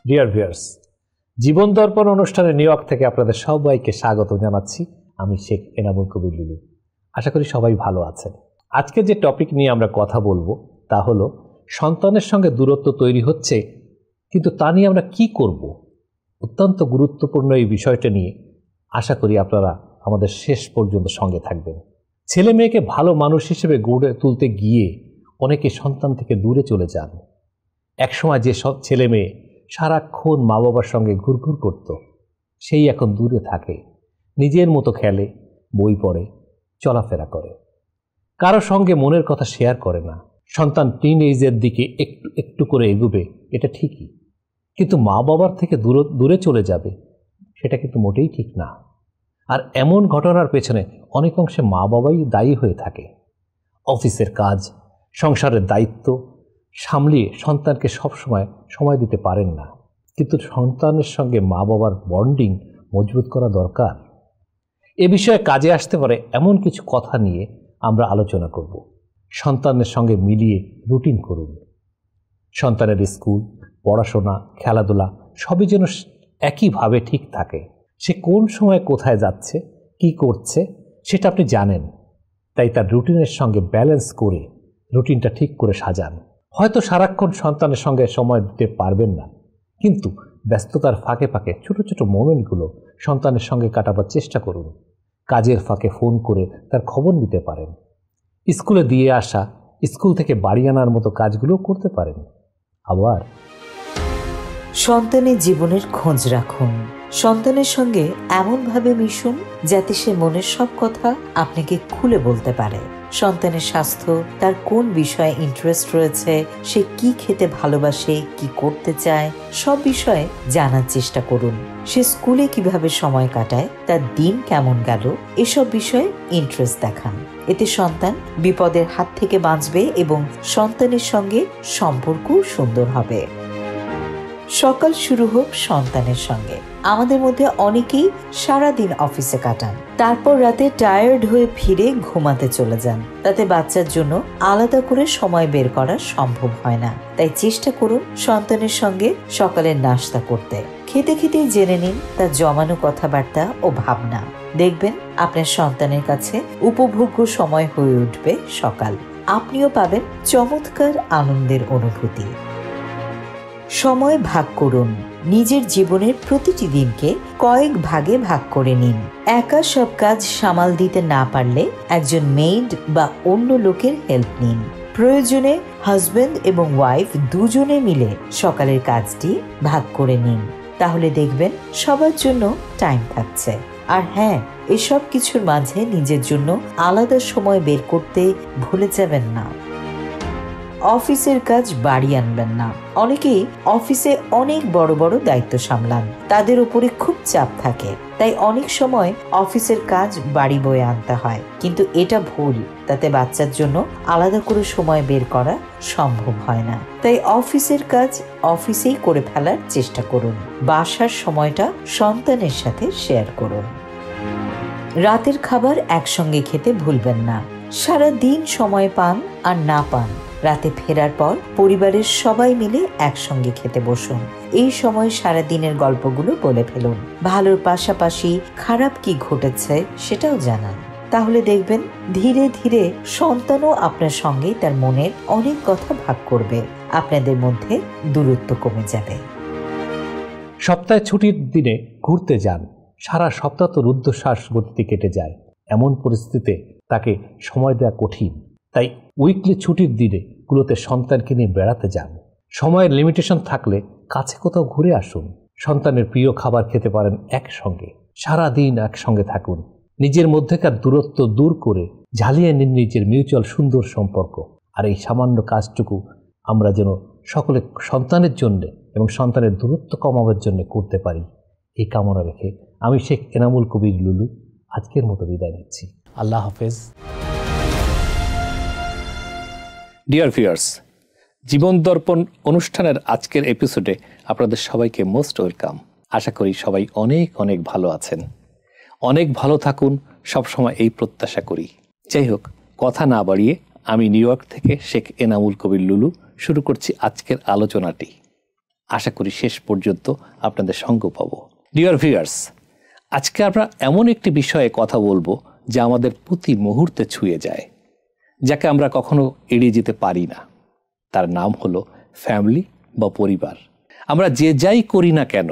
Dear viewers, জীবন দর্পণ অনুষ্ঠানে new York থেকে আপনাদের সবাইকে স্বাগত জানাচ্ছি। আমি শেখ এনামুল কবির লুলু। আশা করি সবাই ভালো আছেন। আজকে যে টপিক নিয়ে আমরা কথা বলবো তা হলো সন্তানের সঙ্গে দূরত্ব তৈরি হচ্ছে, কিন্তু তা নিয়ে আমরা কি করব। অত্যন্ত গুরুত্বপূর্ণ এই বিষয়টা নিয়ে আশা করি আপনারা আমাদের শেষ পর্যন্ত সঙ্গে থাকবেন। ছেলে মেয়েকে ভালো মানুষ হিসেবে গড়ে তুলতে গিয়ে অনেকে সন্তান থেকে দূরে চলে যান। একসময় যে সব ছেলে মেয়ে সারাক্ষণ মা বাবার সঙ্গে ঘুরঘুর করত, সেই এখন দূরে থাকে, নিজের মতো খেলে, বই পড়ে, চলাফেরা করে, কারো সঙ্গে মনের কথা শেয়ার করে না। সন্তান টিন এজের দিকে একটু একটু করে এগুবে, এটা ঠিকই, কিন্তু মা বাবার থেকে দূরে চলে যাবে সেটা কিন্তু মোটেই ঠিক না। আর এমন ঘটনার পেছনে অনেক অংশে মা বাবাই দায়ী হয়ে থাকে। অফিসের কাজ, সংসারের দায়িত্ব সামলিয়ে সন্তানকে সময় দিতে পারেন না, কিন্তু সন্তানের সঙ্গে মা বাবার বন্ডিং মজবুত করা দরকার। এ বিষয়ে কাজে আসতে পারে এমন কিছু কথা নিয়ে আমরা আলোচনা করব। সন্তানের সঙ্গে মিলিয়ে রুটিন করুন। সন্তানের স্কুল, পড়াশোনা, খেলাধুলা সবই যেন একইভাবে ঠিক থাকে। সে কোন সময় কোথায় যাচ্ছে, কি করছে সেটা আপনি জানেন। তাই তার রুটিনের সঙ্গে ব্যালেন্স করে রুটিনটা ঠিক করে সাজান। হয়তো সারাক্ষণ সন্তানের সঙ্গে সময় দিতে পারবেন না, কিন্তু ব্যস্ততার ফাঁকে ফাঁকে ছোট ছোট মোমেন্টগুলো সন্তানের সঙ্গে কাটাবার চেষ্টা করুন। কাজের ফাঁকে ফোন করে তার খবর নিতে পারেন। স্কুলে দিয়ে আসা, স্কুল থেকে বাড়ি আনার মতো কাজগুলো করতে পারেন। আবার সন্তানের জীবনের খোঁজ রাখুন। সন্তানের সঙ্গে এমনভাবে মিশুন যাতে সে মনের সব কথা আপনাকে খুলে বলতে পারে। সন্তানের স্বাস্থ্য, তার কোন বিষয়ে ইন্টারেস্ট রয়েছে, সে কি খেতে ভালোবাসে, কি করতে চায়, সব বিষয়ে জানার চেষ্টা করুন। সে স্কুলে কিভাবে সময় কাটায়, তার দিন কেমন গেল, এসব বিষয়ে ইন্টারেস্ট দেখান। এতে সন্তান বিপদের হাত থেকে বাঁচবে এবং সন্তানের সঙ্গে সম্পর্কও সুন্দর হবে। সকাল শুরু হোক সন্তানের সঙ্গে। আমাদের মধ্যে অনেকেই সারাদিন অফিসে কাটান, তারপর রাতে টায়ার্ড হয়ে ফিরে ঘুমাতে চলে যান। তাতে বাচ্চার জন্য আলাদা করে সময় বের করা সম্ভব হয় না। তাই চেষ্টা করুন সন্তানের সঙ্গে সকালের নাস্তা করতে। খেতে খেতেই জেনে নিন তার জমানো কথাবার্তা ও ভাবনা। দেখবেন আপনার সন্তানের কাছে উপভোগ্য সময় হয়ে উঠবে সকাল। আপনিও পাবেন চমৎকার আনন্দের অনুভূতি। সময় ভাগ করুন। নিজের জীবনের প্রতিটি দিনকে কয়েক ভাগে ভাগ করে নিন। একা সব কাজ সামাল দিতে না পারলে একজন মেইড বা অন্য লোকের হেল্প নিন। প্রয়োজনে হাজবেন্ড এবং ওয়াইফ দুজনে মিলে সকালের কাজটি ভাগ করে নিন। তাহলে দেখবেন সবার জন্য টাইম থাকছে। আর হ্যাঁ, এসব কিছুর মাঝে নিজের জন্য আলাদা সময় বের করতে ভুলে যাবেন না। অফিসের কাজ বাড়ি আনবেন না। অনেকেই অফিসে অনেক বড় বড় দায়িত্ব সামলান, তাদের উপরে খুব চাপ থাকে, তাই অনেক সময় অফিসের কাজ বাড়ি বয়ে আনতে হয়, কিন্তু এটা ভুল। তাতে বাচ্চার জন্য আলাদা করে সময় বের করা সম্ভব হয় না। তাই অফিসের কাজ অফিসেই করে ফেলার চেষ্টা করুন। বাসার সময়টা সন্তানের সাথে শেয়ার করুন। রাতের খাবার একসঙ্গে খেতে ভুলবেন না। সারা দিন সময় পান আর না পান, রাতে ফেরার পর পরিবারের সবাই মিলে একসঙ্গে খেতে বসুন। এই সময় সারা দিনের গল্পগুলো বলে ফেলুন। ভালোর পাশাপাশি খারাপ কি ঘটেছে সেটাও জানান। তাহলে দেখবেন ধীরে ধীরে সন্তানও আপনার সঙ্গে তার মনের অনেক কথা ভাগ করবে। আপনাদের মধ্যে দূরত্ব কমে যাবে। সপ্তাহে ছুটির দিনে ঘুরতে যান। সারা সপ্তাহ তো রুদ্ধশ্বাস গতিতে কেটে যায়। এমন পরিস্থিতিতে তাকে সময় দেওয়া কঠিন। তাই উইকলি ছুটির দিনেগুলোতে সন্তানকে নিয়ে বেড়াতে যান। সময়ের লিমিটেশন থাকলে কাছে কোথাও ঘুরে আসুন। সন্তানের প্রিয় খাবার খেতে পারেন একসঙ্গে। সারা দিন একসঙ্গে থাকুন। নিজের মধ্যেকার দূরত্ব দূর করে ঝালিয়ে নিন নিজের মিউচুয়াল সুন্দর সম্পর্ক। আর এই সামান্য কাজটুকু আমরা যেন সকলে সন্তানের জন্য এবং সন্তানের দূরত্ব কমাবার জন্য করতে পারি, এই কামনা রেখে আমি শেখ এনামুল কবির লুলু আজকের মতো বিদায় নিচ্ছি। আল্লাহ হাফেজ। ডিয়ার ভিউয়ার্স, জীবন দর্পণ অনুষ্ঠানের আজকের এপিসোডে আপনাদের সবাইকে মোস্ট ওয়েলকাম। আশা করি সবাই অনেক অনেক ভালো আছেন। অনেক ভালো থাকুন, সবসময় এই প্রত্যাশা করি। যাই হোক, কথা না বাড়িয়ে আমি নিউ ইয়র্ক থেকে শেখ এনামুল কবির লুলু শুরু করছি আজকের আলোচনাটি। আশা করি শেষ পর্যন্ত আপনাদের সঙ্গ পাব। ডিয়ার ভিউয়ার্স, আজকে আমরা এমন একটি বিষয়ে কথা বলবো যা আমাদের প্রতি মুহূর্তে ছুঁয়ে যায়, যাকে আমরা কখনো এড়িয়ে যেতে পারি না। তার নাম হলো ফ্যামিলি বা পরিবার। আমরা যে যাই করি না কেন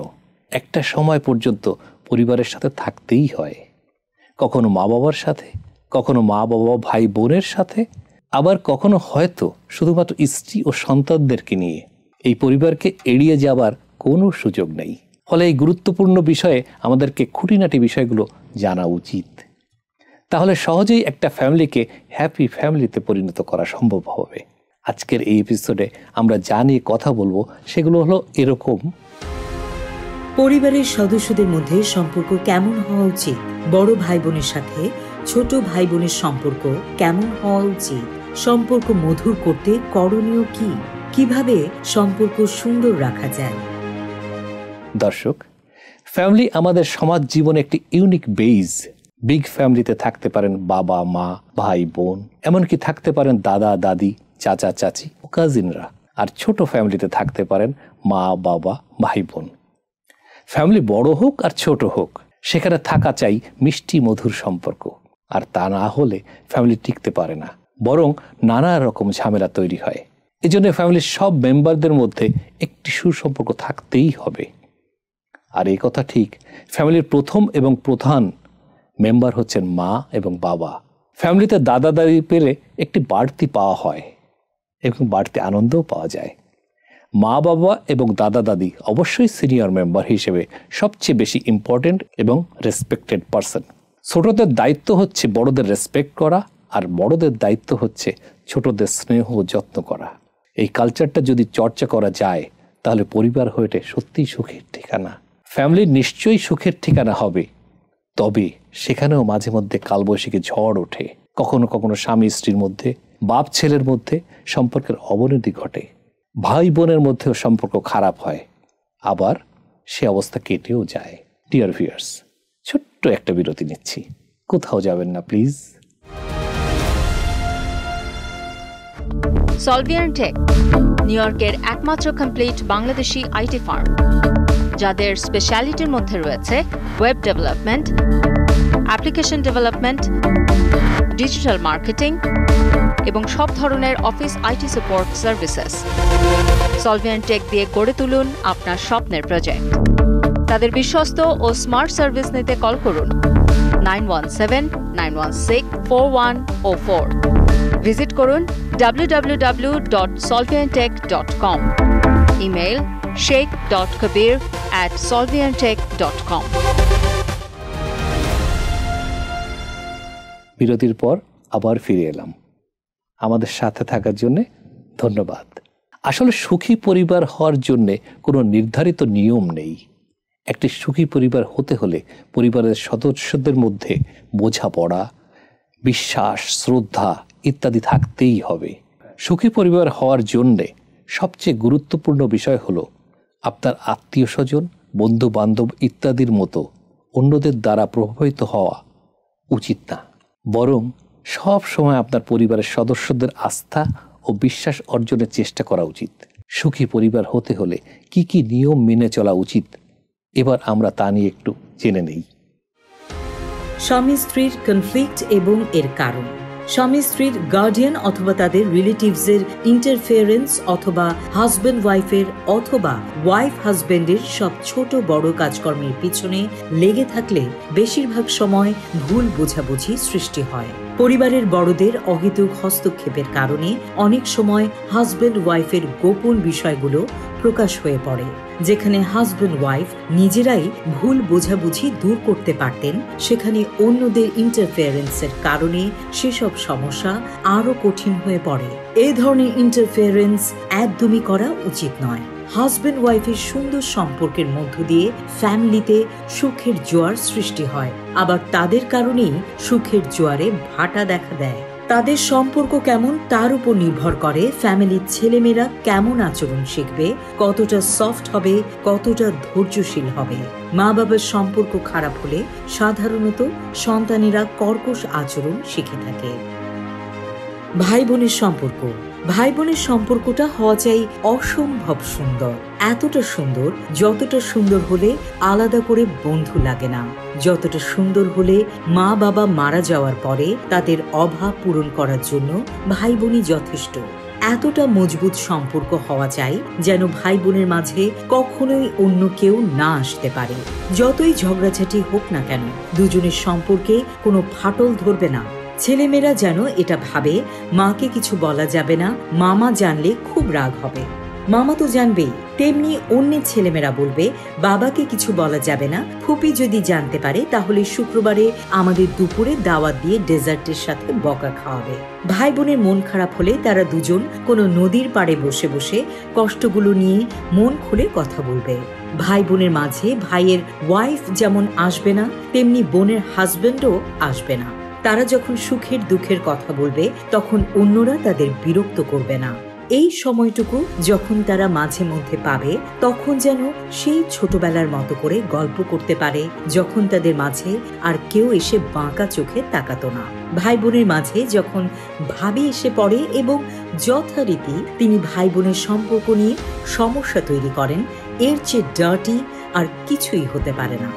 একটা সময় পর্যন্ত পরিবারের সাথে থাকতেই হয়। কখনো মা বাবার সাথে, কখনো মা বাবা ভাই বোনের সাথে, আবার কখনো হয়তো শুধুমাত্র স্ত্রী ও সন্তানদেরকে নিয়ে। এই পরিবারকে এড়িয়ে যাবার কোনো সুযোগ নেই। ফলে এই গুরুত্বপূর্ণ বিষয়ে আমাদেরকে খুঁটিনাটি বিষয়গুলো জানা উচিত। তাহলে সহজেই একটা ফ্যামিলিকে হ্যাপি ফ্যামিলিতে পরিণত করা সম্ভব হবে। আজকের এই এপিসোডে আমরা যা নিয়ে কথা বলবো সেগুলো হলো এরকম: পরিবারের সদস্যদের মধ্যে সম্পর্ক কেমন হওয়া উচিত, বড় ভাই বোনের সাথে ছোট ভাই বোনের সম্পর্ক কেমন হওয়া উচিত, সম্পর্ক মধুর করতে করণীয় কি, কিভাবে সম্পর্ক সুন্দর রাখা যায়। দর্শক, ফ্যামিলি আমাদের সমাজ জীবনে একটি ইউনিক বেজ। বিগ ফ্যামিলিতে থাকতে পারেন বাবা মা ভাই বোন, এমনকি থাকতে পারেন দাদা দাদি চাচা চাচি ও কাজিনরা। আর ছোট ফ্যামিলিতে থাকতে পারেন মা বাবা ভাই বোন। ফ্যামিলি বড় হোক আর ছোট হোক, সেখানে থাকা চাই মিষ্টি মধুর সম্পর্ক। আর তা না হলে ফ্যামিলি টিকতে পারে না, বরং নানা রকম ঝামেলা তৈরি হয়। এজন্য ফ্যামিলির সব মেম্বারদের মধ্যে একটি সুসম্পর্ক থাকতেই হবে। আর এই কথা ঠিক, ফ্যামিলির প্রথম এবং প্রধান মেম্বার হচ্ছেন মা এবং বাবা। ফ্যামিলিতে দাদা দাদি পেলে একটি বাড়তি পাওয়া হয় এবং বাড়তি আনন্দও পাওয়া যায়। মা বাবা এবং দাদা দাদি অবশ্যই সিনিয়র মেম্বার হিসেবে সবচেয়ে বেশি ইম্পর্টেন্ট এবং রেসপেক্টেড পারসন। ছোটদের দায়িত্ব হচ্ছে বড়দের রেসপেক্ট করা, আর বড়দের দায়িত্ব হচ্ছে ছোটদের স্নেহ ও যত্ন করা। এই কালচারটা যদি চর্চা করা যায় তাহলে পরিবার হয়ে ওঠে সত্যিই সুখের ঠিকানা। ফ্যামিলি নিশ্চয়ই সুখের ঠিকানা হবে, তবে সেখানেও মাঝে মধ্যে কালবৈশাখী ঝড় ওঠে। কখনো কখনো স্বামী স্ত্রীর মধ্যে, বাপ ছেলের মধ্যে সম্পর্কের অবনতি ঘটে, ভাই বোনের মধ্যেও সম্পর্ক খারাপ হয়, আবার সে অবস্থা কেটেও যায়। ডিয়ার ভিউয়ার্স, ছোট্ট একটা বিরতি নিচ্ছি, কোথাও যাবেন না প্লিজ। সলভিয়ান টেক, নিউ ইয়র্কের একমাত্র কমপ্লিট বাংলাদেশি আইটি ফার্ম, যাদের স্পেশালিটির মধ্যে রয়েছে web development, application development, digital marketing এবং সব ধরনের office IT support services. Solvian Tech দিয়ে গড়ে তুলুন আপনার স্বপ্নের প্রজেক্ট। তাদের বিশ্বস্ত ও স্মার্ট সার্ভিস নিতে কল করুন 9179164104। ভিজিট করুন www.solviantech.com। Email sheikh.kabir@solviantech.com। বিরতির পর আবার ফিরে এলাম। আমাদের সাথে থাকার জন্য ধন্যবাদ। আসলে সুখী পরিবার হওয়ার জন্য কোনো নির্ধারিত নিয়ম নেই। একটি সুখী পরিবার হতে হলে পরিবারের সদস্যদের মধ্যে বোঝাপড়া, বিশ্বাস, শ্রদ্ধা ইত্যাদি থাকতেই হবে। সুখী পরিবার হওয়ার জন্যে সবচেয়ে গুরুত্বপূর্ণ বিষয় হলো আপনার আত্মীয় স্বজন, বন্ধু বান্ধব ইত্যাদির মতো অন্যদের দ্বারা প্রভাবিত হওয়া উচিত না, বরং সব সময় আপনার পরিবারের সদস্যদের আস্থা ও বিশ্বাস অর্জনের চেষ্টা করা উচিত। সুখী পরিবার হতে হলে কি কি নিয়ম মেনে চলা উচিত, এবার আমরা তা নিয়ে একটু জেনে নেই। স্বামী স্ত্রীর কনফ্লিক্ট এবং এর কারণ। স্বামী স্ত্রীর গার্ডিয়ান অথবা তাদের রিলেটিভসের ইন্টারফেয়ারেন্স অথবা হাজব্যান্ড ওয়াইফের অথবা ওয়াইফ হাজব্যান্ডের সব ছোট বড় কাজকর্মের পিছনে লেগে থাকলে বেশিরভাগ সময় ভুল বোঝাবুঝি সৃষ্টি হয়। পরিবারের বড়দের অহেতুক হস্তক্ষেপের কারণে অনেক সময় হাজব্যান্ড ওয়াইফের গোপন বিষয়গুলো প্রকাশ হয়ে পড়ে। যেখানে হাজব্যান্ড ওয়াইফ নিজেরাই ভুল বোঝাবুঝি দূর করতে পারতেন, সেখানে অন্যদের ইন্টারফেয়ারেন্সের কারণে সেসব সমস্যা আরো কঠিন হয়ে পড়ে। এই ধরনের ইন্টারফেয়ারেন্স একদমই করা উচিত নয়। হাজব্যান্ড ওয়াইফের সুন্দর সম্পর্কের মধ্য দিয়ে ফ্যামিলিতে সুখের জোয়ার সৃষ্টি হয়, আবার তাদের কারণেই সুখের জোয়ারে ভাটা দেখা দেয়। তাদের সম্পর্ক কেমন তার উপর নির্ভর করে ফ্যামিলির ছেলেমেয়েরা কেমন আচরণ শিখবে, কতটা সফট হবে, কতটা ধৈর্যশীল হবে। মা বাবার সম্পর্ক খারাপ হলে সাধারণত সন্তানেরা কর্কশ আচরণ শিখে থাকে। ভাই বোনের সম্পর্ক। ভাই বোনের সম্পর্কটা হওয়া চাই অসম্ভব সুন্দর, এতটা সুন্দর যতটা সুন্দর হলে আলাদা করে বন্ধু লাগে না, যতটা সুন্দর হলে মা বাবা মারা যাওয়ার পরে তাদের অভাব পূরণ করার জন্য ভাই বোনই যথেষ্ট। এতটা মজবুত সম্পর্ক হওয়া চাই যেন ভাই বোনের মাঝে কখনোই অন্য কেউ না আসতে পারে। যতই ঝগড়াঝাটি হোক না কেন, দুজনের সম্পর্কে কোনো ফাটল ধরবে না। ছেলেমেয়েরা যেন এটা ভাবে মাকে কিছু বলা যাবে না, মামা জানলে খুব রাগ হবে। মামা তো জানবেই, তেমনি অন্যের ছেলেমেয়েরা বলবে বাবাকে কিছু বলা যাবে না, ফুপি যদি জানতে পারে তাহলে শুক্রবারে আমাদের দুপুরে দাওয়াত দিয়ে ডেজার্টের সাথে বকা খাওয়াবে। ভাই বোনের মন খারাপ হলে তারা দুজন কোনো নদীর পাড়ে বসে বসে কষ্টগুলো নিয়ে মন খুলে কথা বলবে। ভাই বোনের মাঝে ভাইয়ের ওয়াইফ যেমন আসবে না, তেমনি বোনের হাজবেন্ডও আসবে না। তারা যখন সুখের দুঃখের কথা বলবে তখন অন্যরা তাদের বিরক্ত করবে না। এই সময়টুকু যখন তারা মাঝে মধ্যে পাবে তখন যেন সেই ছোটবেলার মতো করে গল্প করতে পারে, যখন তাদের মাঝে আর কেউ এসে বাঁকা চোখে তাকাতো না। ভাই বোনের মাঝে যখন ভাবি এসে পড়ে এবং যথারীতি তিনি ভাই বোনের সম্পর্ক নিয়ে সমস্যা তৈরি করেন, এর চেয়ে ডার্টি আর কিছুই হতে পারে না।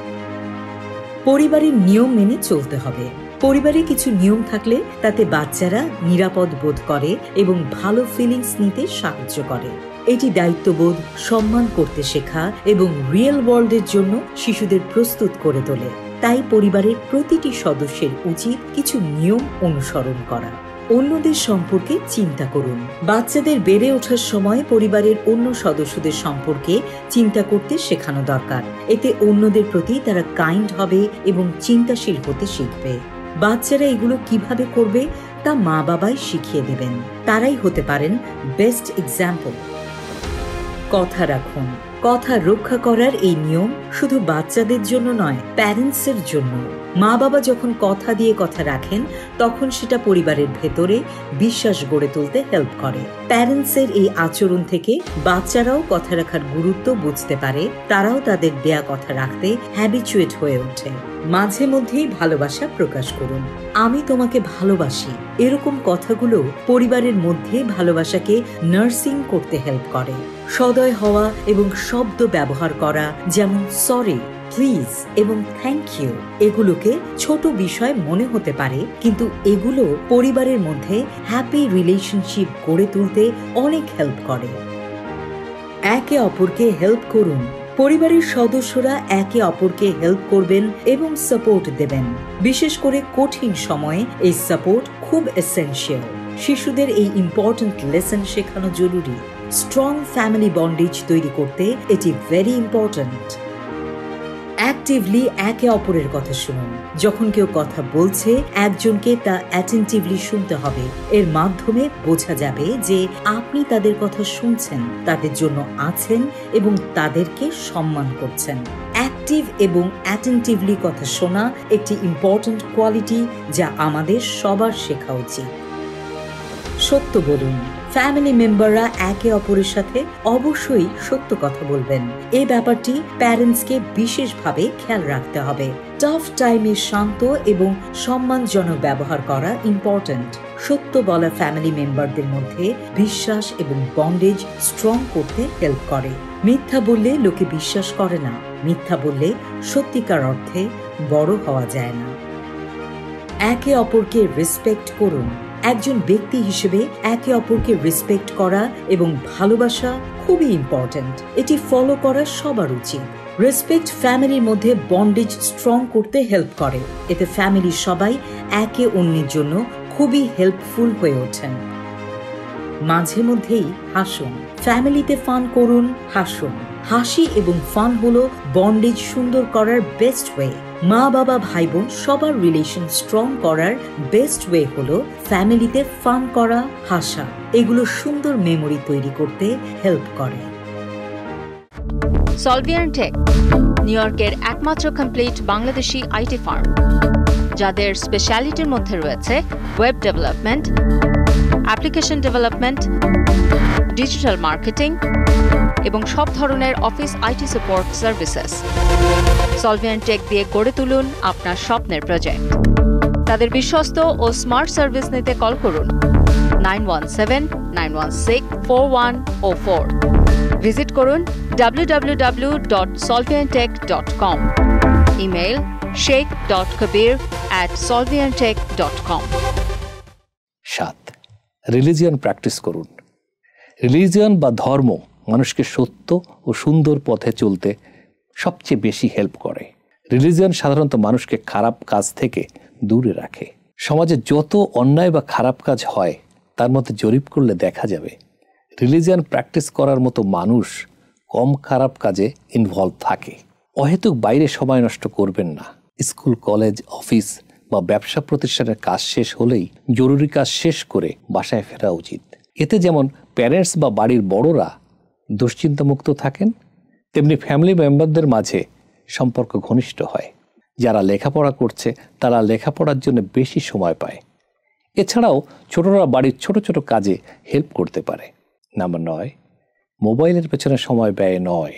পরিবারের নিয়ম মেনে চলতে হবে। পরিবারে কিছু নিয়ম থাকলে তাতে বাচ্চারা নিরাপদ বোধ করে এবং ভালো ফিলিংস নিতে সাহায্য করে। এটি দায়িত্ববোধ, সম্মান করতে শেখা এবং রিয়েল ওয়ার্ল্ডের জন্য শিশুদের প্রস্তুত করে তোলে। তাই পরিবারের প্রতিটি সদস্যের উচিত কিছু নিয়ম অনুসরণ করা। অন্যদের সম্পর্কে চিন্তা করুন। বাচ্চাদের বেড়ে ওঠার সময় পরিবারের অন্য সদস্যদের সম্পর্কে চিন্তা করতে শেখানো দরকার। এতে অন্যদের প্রতি তারা কাইন্ড হবে এবং চিন্তাশীল হতে শিখবে। বাচ্চারা এগুলো কিভাবে করবে তা মা বাবাই শিখিয়ে দেবেন। তারাই হতে পারেন বেস্ট এক্সাম্পল। কথা রাখুন। কথা রক্ষা করার এই নিয়ম শুধু বাচ্চাদের জন্য নয়, প্যারেন্টসের জন্য। মা বাবা যখন কথা দিয়ে কথা রাখেন তখন সেটা পরিবারের ভেতরে বিশ্বাস গড়ে তুলতে হেল্প করে। প্যারেন্টসের এই আচরণ থেকে বাচ্চারাও কথা রাখার গুরুত্ব বুঝতে পারে, তারাও তাদের দেয়া কথা রাখতে হ্যাবিচুয়েট হয়ে ওঠে। মাঝে মধ্যেই ভালোবাসা প্রকাশ করুন। আমি তোমাকে ভালোবাসি, এরকম কথাগুলো পরিবারের মধ্যে ভালোবাসাকে নার্সিং করতে হেল্প করে। সদয় হওয়া এবং শব্দ ব্যবহার করা, যেমন সরি, প্লিজ এবং থ্যাংক ইউ, এগুলোকে ছোট বিষয় মনে হতে পারে, কিন্তু এগুলো পরিবারের মধ্যে হ্যাপি রিলেশনশিপ গড়ে তুলতে অনেক হেল্প করে। একে অপরকে হেল্প করুন। পরিবারের সদস্যরা একে অপরকে হেল্প করবেন এবং সাপোর্ট দেবেন। বিশেষ করে কঠিন সময়ে এই সাপোর্ট খুব এসেনশিয়াল। শিশুদের এই ইম্পর্ট্যান্ট লেসন শেখানো জরুরি। স্ট্রং ফ্যামিলি বন্ডেজ তৈরি করতে এটি ভেরি ইম্পর্ট্যান্ট। অ্যাক্টিভলি একে অপরের কথা শুনুন। যখন কেউ কথা বলছে, একজনকে তা অ্যাটেন্টিভলি শুনতে হবে। এর মাধ্যমে বোঝা যাবে যে আপনি তাদের কথা শুনছেন, তাদের জন্য আছেন এবং তাদেরকে সম্মান করছেন। অ্যাক্টিভ এবং অ্যাটেন্টিভলি কথা শোনা একটি ইম্পর্ট্যান্ট কোয়ালিটি যা আমাদের সবার শেখা উচিত। সত্য বলুন। ফ্যামিলি মেম্বাররা একে অপরের সাথে অবশ্যই সত্য কথা বলবেন। এই ব্যাপারটি প্যারেন্টসকে বিশেষভাবে খেয়াল রাখতে হবে। টাফ টাইমে শান্ত এবং সম্মানজনক ব্যবহার করা ইম্পর্ট্যান্ট। সত্য বলা ফ্যামিলি মেম্বারদের মধ্যে বিশ্বাস এবং বন্ডেজ স্ট্রং করতে হেল্প করে। মিথ্যা বললে লোকে বিশ্বাস করে না। মিথ্যা বললে সত্যিকার অর্থে বড় হওয়া যায় না। একে অপরকে রেসপেক্ট করুন। একজন ব্যক্তি হিসেবে একে অপরকে রেসপেক্ট করা এবং ভালোবাসা খুবই ইম্পর্ট্যান্ট। এটি ফলো করা সবার উচিত। রেসপেক্ট ফ্যামিলির মধ্যে বন্ডেজ স্ট্রং করতে হেল্প করে। এতে ফ্যামিলির সবাই একে অন্যের জন্য খুবই হেল্পফুল হয়ে ওঠেন। মাঝে মধ্যেই হাসুন। ফ্যামিলিতে ফান করুন, হাসুন। হাসি এবং ফান হলো বন্ডেজ সুন্দর করার বেস্ট ওয়ে। মা বাবা ভাই বোন সবার রিলেশন স্ট্রং করার বেস্ট ওয়ে হলো ফ্যামিলিতে ফান করা, হাসা। এগুলো সুন্দর মেমোরি তৈরি করতে হেল্প করে। সলভিয়ার টেক নিউ ইয়র্কের একমাত্র কমপ্লিট বাংলাদেশি আইটি ফার্ম, যাদের স্পেশালিটির মধ্যে রয়েছে web development, application development, digital marketing এবং সব ধরনের office IT support services. Solviant Tech দিয়ে গড়ে তুলুন আপনার স্বপ্নের প্রজেক্ট। তাদের বিশ্বস্ত ও স্মার্ট সার্ভিস নিতে কল করুন 9179164104। ভিজিট করুন www.solviantech.com। Email sheikh.kabir@solviantech.com। 7. Religion practice করুন। রিলিজিয়ন বা ধর্ম মানুষকে সত্য ও সুন্দর পথে চলতে সবচেয়ে বেশি হেল্প করে। রিলিজিয়ন সাধারণত মানুষকে খারাপ কাজ থেকে দূরে রাখে। সমাজে যত অন্যায় বা খারাপ কাজ হয় তার মধ্যে জরিপ করলে দেখা যাবে রিলিজিয়ন প্র্যাকটিস করার মতো মানুষ কম খারাপ কাজে ইনভলভ থাকে। অহেতুক বাইরে সময় নষ্ট করবেন না। স্কুল, কলেজ, অফিস বা ব্যবসা প্রতিষ্ঠানের কাজ শেষ হলেই জরুরি কাজ শেষ করে বাসায় ফেরা উচিত। এতে যেমন প্যারেন্টস বা বাড়ির বড়রা দুশ্চিন্তামুক্ত থাকেন, তেমনি ফ্যামিলি মেম্বারদের মাঝে সম্পর্ক ঘনিষ্ঠ হয়। যারা লেখাপড়া করছে তারা লেখাপড়ার জন্য বেশি সময় পায়। এছাড়াও ছোটরা বাড়ির ছোট ছোট কাজে হেল্প করতে পারে। নাম্বার 9, মোবাইলের পেছনে সময় ব্যয় নয়।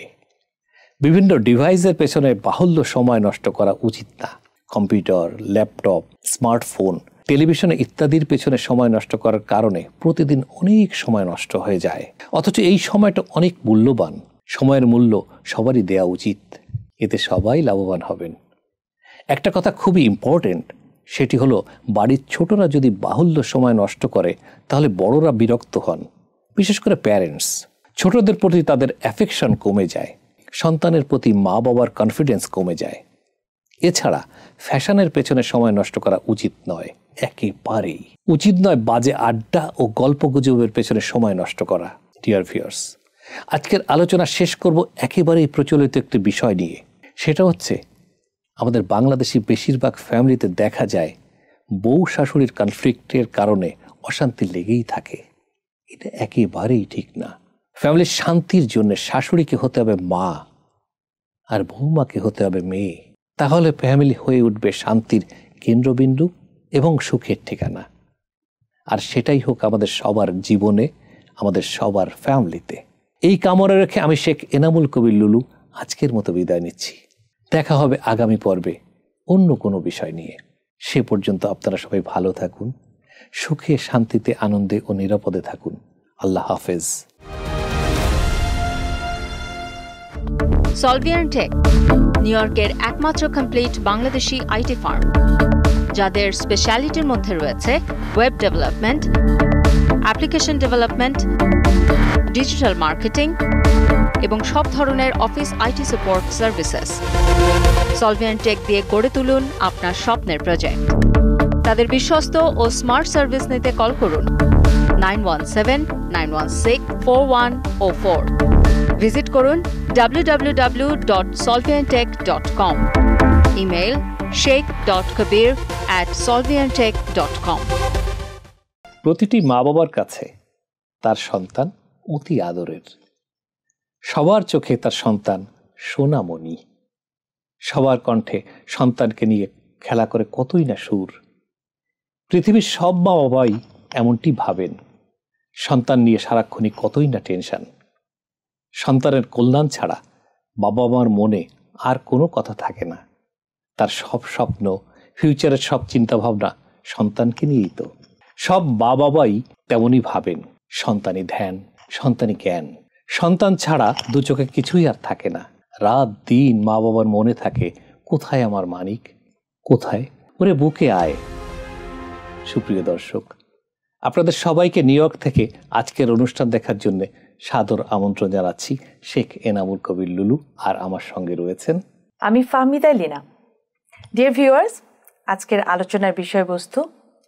বিভিন্ন ডিভাইসের পেছনে বাহুল্য সময় নষ্ট করা উচিত না। কম্পিউটার, ল্যাপটপ, স্মার্টফোন, টেলিভিশন ইত্যাদির পেছনে সময় নষ্ট করার কারণে প্রতিদিন অনেক সময় নষ্ট হয়ে যায়। অথচ এই সময়টা অনেক মূল্যবান। সময়ের মূল্য সবারই দেওয়া উচিত, এতে সবাই লাভবান হবেন। একটা কথা খুবই ইম্পর্টেন্ট, সেটি হলো বাড়ির ছোটরা যদি বাহুল্য সময় নষ্ট করে তাহলে বড়রা বিরক্ত হন, বিশেষ করে প্যারেন্টস। ছোটদের প্রতি তাদের অ্যাফেকশন কমে যায়, সন্তানের প্রতি মা বাবার কনফিডেন্স কমে যায়। এছাড়া ফ্যাশনের পেছনে সময় নষ্ট করা উচিত নয়, একেবারেই উচিত নয়। বাজে আড্ডা ও গল্পগুজবের পেছনে সময় নষ্ট করা। ডিয়ার ভিউয়ার্স, আজকের আলোচনা শেষ করব একেবারেই প্রচলিত একটি বিষয় নিয়ে। সেটা হচ্ছে আমাদের বাংলাদেশি বেশিরভাগ ফ্যামিলিতে দেখা যায় বউ শাশুড়ির কনফ্লিক্টের কারণে অশান্তি লেগেই থাকে। এটা একেবারেই ঠিক না। ফ্যামিলির শান্তির জন্য শাশুড়িকে হতে হবে মা আর বৌমাকে হতে হবে মেয়ে। তাহলে ফ্যামিলি হয়ে উঠবে শান্তির কেন্দ্রবিন্দু এবং সুখের ঠিকানা। আর সেটাই হোক আমাদের সবার জীবনে, আমাদের সবার ফ্যামিলিতে। এই কামনা রেখে আমি শেখ এনামুল কবির লুলু আজকের মতো বিদায় নিচ্ছি। দেখা হবে আগামী পর্বে অন্য কোনো বিষয় নিয়ে। সে পর্যন্ত আপনারা সবাই ভালো থাকুন, সুখে, শান্তিতে, আনন্দে ও নিরাপদে থাকুন। আল্লাহ হাফেজ। সলভিয়ান্ট টেক নিউ ইয়র্কের একমাত্র কমপ্লিট বাংলাদেশি আইটি ফার্ম, যাদের স্পেশালিটির মধ্যে রয়েছে web development, application development, digital marketing এবং সব ধরনের office IT support services. Solviant Tech দিয়ে গড়ে তুলুন আপনার স্বপ্নের প্রজেক্ট। তাদের বিশ্বস্ত ও স্মার্ট সার্ভিস নিতে কল করুন 9179164104। ভিজিট করুন www.solviantech.com। Email sheikh.kabir@solviantech.com। প্রতিটি মা বাবার কাছে তার সন্তান অতি আদরের। সবার চোখে তার সন্তান সোনামণি। সবার কণ্ঠে সন্তানকে নিয়ে খেলা করে কতই না সুর। পৃথিবীর সব মা বাবাই এমনটি ভাবেন। সন্তান নিয়ে সারাক্ষণই কতই না টেনশন। সন্তানের কল্যাণ ছাড়া বাবা মার মনে আর কোনো কথা থাকে না। তার সব স্বপ্ন, ফিউচারের সব চিন্তাভাবনা সন্তানকে নিয়েই তো। সব মা বাবাই তেমনই ভাবেন। সন্তানই ধ্যান, সন্তানই জ্ঞান। সন্তান ছাড়া দু চোখে কিছুই আর থাকে না। রাত দিন মা বাবার মনে থাকে, কোথায় আমার মানিক, কোথায়, ওরে বুকে আয়। সুপ্রিয় দর্শক, আপনাদের সবাইকে নিউ ইয়র্ক থেকে আজকের অনুষ্ঠান দেখার জন্য সাদর আমন্ত্রণ জানাচ্ছি। শেখ এনামুল কবির লুলু আর আমার সঙ্গে রয়েছেন আমি ফাহমিদা লিনা। ডিয়ার ভিউয়ার্স, আজকের আলোচনার বিষয়বস্তু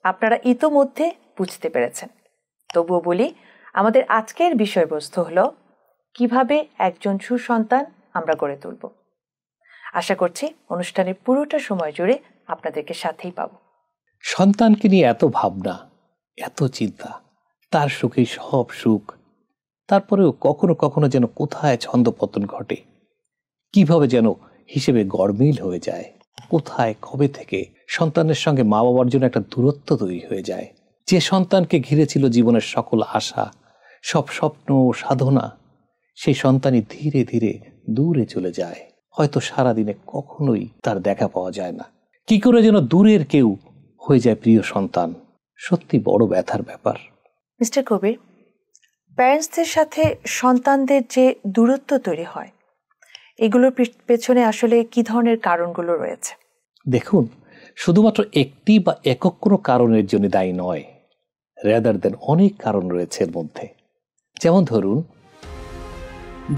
আপনারা ইতোমধ্যে বুঝতে পেরেছেন। তবুও বলি, আমাদের আজকের বিষয়বস্তু হলো কিভাবে একজন সুসন্তান আমরা গড়ে তুলব। আশা করছি অনুষ্ঠানের পুরোটা সময় জুড়ে আপনাদেরকে সাথেই পাবো। সন্তানকে নিয়ে এত ভাবনা, এত চিন্তা, তার সুখেই সব সুখ। তারপরেও কখনো কখনো যেন কোথায় ছন্দপতন ঘটে, কিভাবে যেন হিসেবে গড়মিল হয়ে যায়। কোথায় কবে থেকে সন্তানের সঙ্গে মা বাবার জন্য একটা দূরত্ব তৈরি হয়ে যায়। যে সন্তানকে ঘিরে ছিল জীবনের সকল আশা, সব স্বপ্ন ও সাধনা, সেই সন্তানই ধীরে ধীরে দূরে চলে যায়। হয়তো সারাদিনে কখনোই তার দেখা পাওয়া যায় না। কি করে যেন দূরের কেউ হয়ে যায় প্রিয় সন্তান। সত্যি বড় ব্যথার ব্যাপার। মিস্টার কবির, প্যারেন্টসদের সাথে সন্তানদের যে দূরত্ব তৈরি হয় এগুলোর পেছনে আসলে কি ধরনের কারণগুলো রয়েছে? দেখুন, শুধুমাত্র একটি বা একক কোনো কারণের জন্য দায়ী নয়, রেদার দেন অনেক কারণ রয়েছে এর মধ্যে। যেমন ধরুন,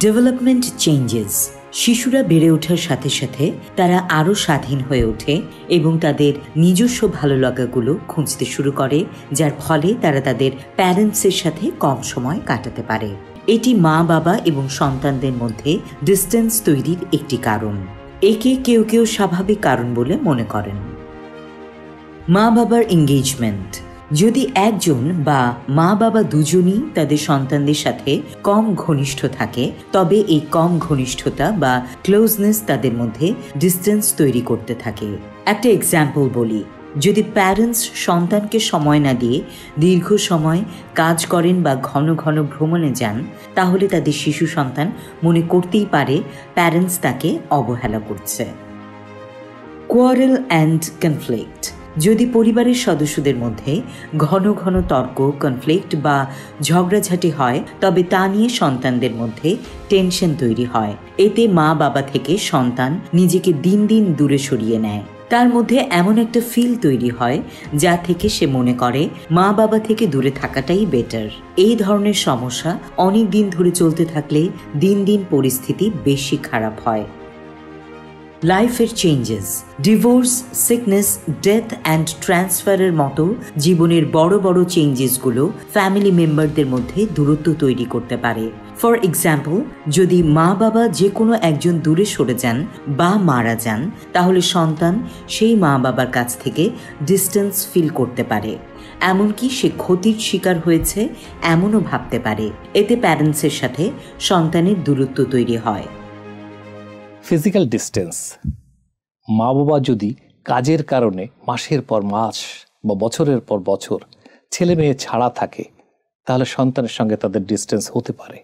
ডেভেলপমেন্ট চেঞ্জেস। শিশুরা বেড়ে ওঠার সাথে সাথে তারা আরও স্বাধীন হয়ে ওঠে এবং তাদের নিজস্ব ভালো লাগাগুলো খুঁজতে শুরু করে, যার ফলে তারা তাদের প্যারেন্টসের সাথে কম সময় কাটাতে পারে। এটি মা বাবা এবং সন্তানদের মধ্যে ডিস্টেন্স তৈরির একটি কারণ। একে কেউ কেউ স্বাভাবিক কারণ বলে মনে করেন। মা বাবার এঙ্গেজমেন্ট। যদি একজন বা মা বাবা দুজনই তাদের সন্তানদের সাথে কম ঘনিষ্ঠ থাকে, তবে এই কম ঘনিষ্ঠতা বা ক্লোজনেস তাদের মধ্যে ডিস্টেন্স তৈরি করতে থাকে। একটা এক্সাম্পল বলি, যদি প্যারেন্টস সন্তানকে সময় না দিয়ে দীর্ঘ সময় কাজ করেন বা ঘন ঘন ভ্রমণে যান, তাহলে তাদের শিশু সন্তান মনে করতেই পারে প্যারেন্টস তাকে অবহেলা করছে। Quarrel and conflict. যদি পরিবারের সদস্যদের মধ্যে ঘন ঘন তর্ক, কনফ্লিক্ট বা ঝগড়াঝাটি হয়, তবে তা নিয়ে সন্তানদের মধ্যে টেনশন তৈরি হয়। এতে মা বাবা থেকে সন্তান নিজেকে দিন দিন দূরে সরিয়ে নেয়। তার মধ্যে এমন একটা ফিল তৈরি হয় যা থেকে সে মনে করে মা বাবা থেকে দূরে থাকাটাই বেটার। এই ধরনের সমস্যা অনেক দিন ধরে চলতে থাকলে দিন দিন পরিস্থিতি বেশি খারাপ হয়। লাইফের changes. Divorce, sickness, death and ট্রান্সফারের মতো জীবনের বড় বড় চেঞ্জেসগুলো ফ্যামিলি মেম্বারদের মধ্যে দূরত্ব তৈরি করতে পারে। ফর এক্সাম্পল, যদি মা বাবা যে কোনো একজন দূরে সরে যান বা মারা যান, তাহলে সন্তান সেই মা বাবার কাছ থেকে ডিস্টেন্স ফিল করতে পারে। এমনকি সে ক্ষতির শিকার হয়েছে এমনও ভাবতে পারে। এতে প্যারেন্টসের সাথে সন্তানের দূরত্ব তৈরি হয়। Physical distance. মা বাবা যদি কাজের কারণে মাসের পর মাস বা বছরের পর বছর ছেলে মেয়ে ছাড়া থাকে, তাহলে সন্তানের সঙ্গে তাদের ডিস্টেন্স হতে পারে।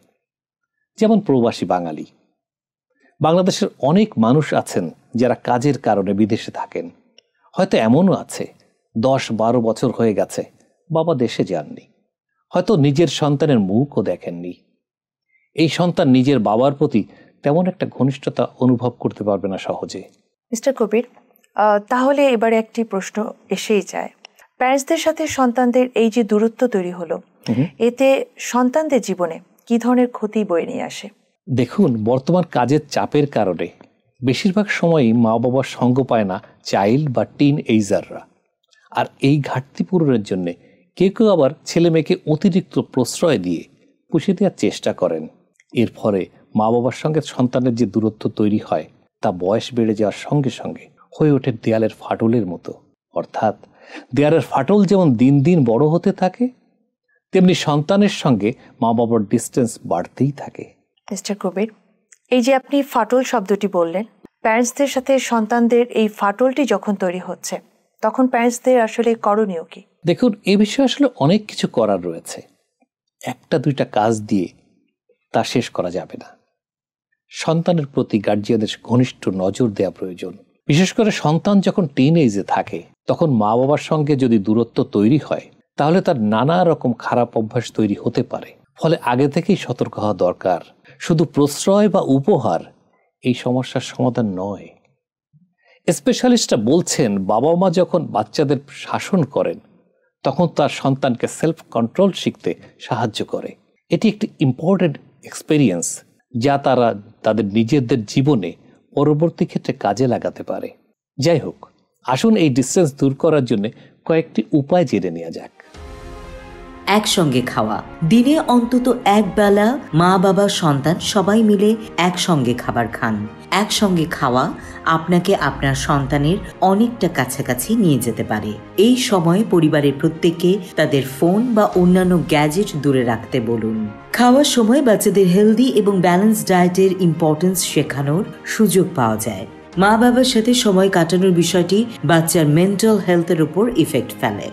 যেমন প্রবাসী বাঙালি। বাংলাদেশের অনেক মানুষ আছেন যারা কাজের কারণে বিদেশে থাকেন। হয়তো এমনও আছে 10-12 বছর হয়ে গেছে বাবা দেশে যাননি, হয়তো নিজের সন্তানের মুখও দেখেননি। এই সন্তান নিজের বাবার প্রতি তেমন একটা ঘনিষ্ঠতা অনুভব করতে পারবে না সহজে। মিস্টার কবির, তাহলে এবারে একটি প্রশ্ন এসেই যায়, প্যারেন্টসদের সাথে সন্তানদের এই যে দূরত্ব তৈরি হলো, এতে সন্তানদের জীবনে কি ধরনের ক্ষতি বয়ে নিয়ে আসে? দেখুন, বর্তমান কাজের চাপের কারণে বেশিরভাগ সময়ই মা বাবার সঙ্গ পায় না চাইল্ড বা টিন এইজাররা। আর এই ঘাটতি পূরণের জন্য কেউ কেউ আবার ছেলে মেয়েকে অতিরিক্ত প্রশ্রয় দিয়ে পুষিয়ে দেওয়ার চেষ্টা করেন। এর ফলে মা বাবার সঙ্গে সন্তানের যে দূরত্ব তৈরি হয়, তা বয়স বেড়ে যাওয়ার সঙ্গে সঙ্গে হয়ে ওঠে দেয়ালের ফাটলের মতো। অর্থাৎ দেয়ালের ফাটল যেমন দিন দিন বড় হতে থাকে, তেমনি সন্তানের সঙ্গে মা বাবার ডিস্টেন্স বাড়তেই থাকে। মিস্টার কবির, এই যে আপনি ফাটল শব্দটি বললেন, প্যারেন্টসদের সাথে সন্তানদের এই ফাটলটি যখন তৈরি হচ্ছে, তখন প্যারেন্টসদের আসলে করণীয় কি? দেখুন, এ বিষয়ে আসলে অনেক কিছু করার রয়েছে। 1-2টা কাজ দিয়ে তা শেষ করা যাবে না। সন্তানের প্রতি গার্জিয়ানের ঘনিষ্ঠ নজর দেওয়া প্রয়োজন। বিশেষ করে সন্তান যখন টিন এজে থাকে, তখন মা বাবার সঙ্গে যদি দূরত্ব তৈরি হয়, তাহলে তার নানা রকম খারাপ অভ্যাস তৈরি হতে পারে। ফলে আগে থেকেই সতর্ক হওয়া দরকার। শুধু প্রশ্রয় বা উপহার এই সমস্যার সমাধান নয়। স্পেশালিস্টরা বলছেন, বাবা মা যখন বাচ্চাদের শাসন করেন, তখন তার সন্তানকে সেলফ কন্ট্রোল শিখতে সাহায্য করে। এটি একটি ইম্পর্টেন্ট এক্সপেরিয়েন্স যা তারা তাদের নিজেদের জীবনে পরবর্তী ক্ষেত্রে কাজে লাগাতে পারে। যাই হোক, আসুন এই ডিস্টেন্স দূর করার জন্য কয়েকটি উপায় জেনে নেওয়া যাক। একসঙ্গে খাওয়া। দিনে অন্তত এক বেলা মা বাবা সন্তান সবাই মিলে একসঙ্গে খাবার খান। একসঙ্গে খাওয়া আপনাকে আপনার সন্তানের অনেকটা কাছাকাছি নিয়ে যেতে পারে। এই সময় পরিবারের প্রত্যেককে তাদের ফোন বা অন্যান্য গ্যাজেট দূরে রাখতে বলুন। খাওয়ার সময় বাচ্চাদের হেলদি এবং ব্যালেন্স ডায়েটের ইম্পর্টেন্স শেখানোর সুযোগ পাওয়া যায়। মা বাবার সাথে সময় কাটানোর বিষয়টি বাচ্চার মেন্টাল হেলথের উপর ইফেক্ট ফেলে।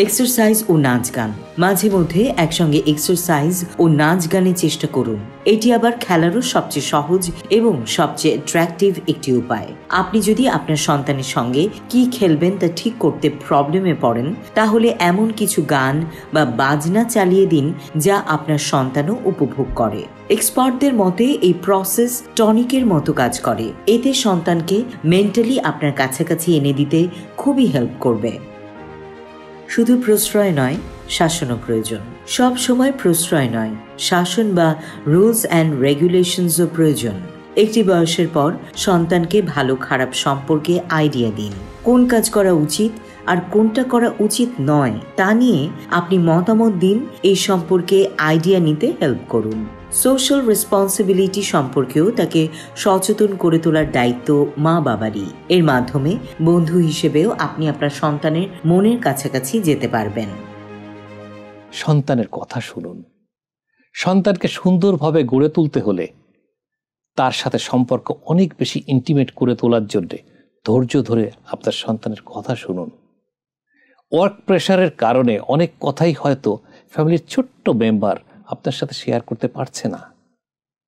এক্সারসাইজ ও নাচ গান। মাঝে মধ্যে একসঙ্গে এক্সারসাইজ ও নাচ গানের চেষ্টা করুন। এটি আবার খেলারও সবচেয়ে সহজ এবং সবচেয়ে অ্যাট্রাকটিভ একটি উপায়। আপনি যদি আপনার সন্তানের সঙ্গে কি খেলবেন তা ঠিক করতে প্রবলেমে পড়েন, তাহলে এমন কিছু গান বা বাজনা চালিয়ে দিন যা আপনার সন্তানও উপভোগ করে। এক্সপার্টদের মতে এই প্রসেস টনিকের মতো কাজ করে। এতে সন্তানকে মেন্টালি আপনার কাছাকাছি এনে দিতে খুবই হেল্প করবে। শুধু প্রশ্রয় নয়, শাসনও প্রয়োজন। সব সময় প্রশ্রয় নয়, শাসন বা রুলস অ্যান্ড রেগুলেশনসও প্রয়োজন। একটি বয়সের পর সন্তানকে ভালো খারাপ সম্পর্কে আইডিয়া দিন। কোন কাজ করা উচিত আর কোনটা করা উচিত নয় তা নিয়ে আপনি মতামত দিন। এই সম্পর্কে আইডিয়া নিতে হেল্প করুন। সোশ্যাল রেসপন্সিবিলিটি সম্পর্কেও তাকে সচেতন করে তোলার দায়িত্ব মা বাবারই। এর মাধ্যমে বন্ধু হিসেবেও আপনি আপনার সন্তানের মনের কাছাকাছি যেতে পারবেন। সন্তানের কথা শুনুন। সন্তানকে সুন্দরভাবে গড়ে তুলতে হলে তার সাথে সম্পর্ক অনেক বেশি ইন্টিমেট করে তোলার জন্য ধৈর্য ধরে আপনার সন্তানের কথা শুনুন। ওয়ার্ক প্রেশারের কারণে অনেক কথাই হয়তো ফ্যামিলির ছোট্ট মেম্বার আপনার সাথে শেয়ার করতে পারছে না,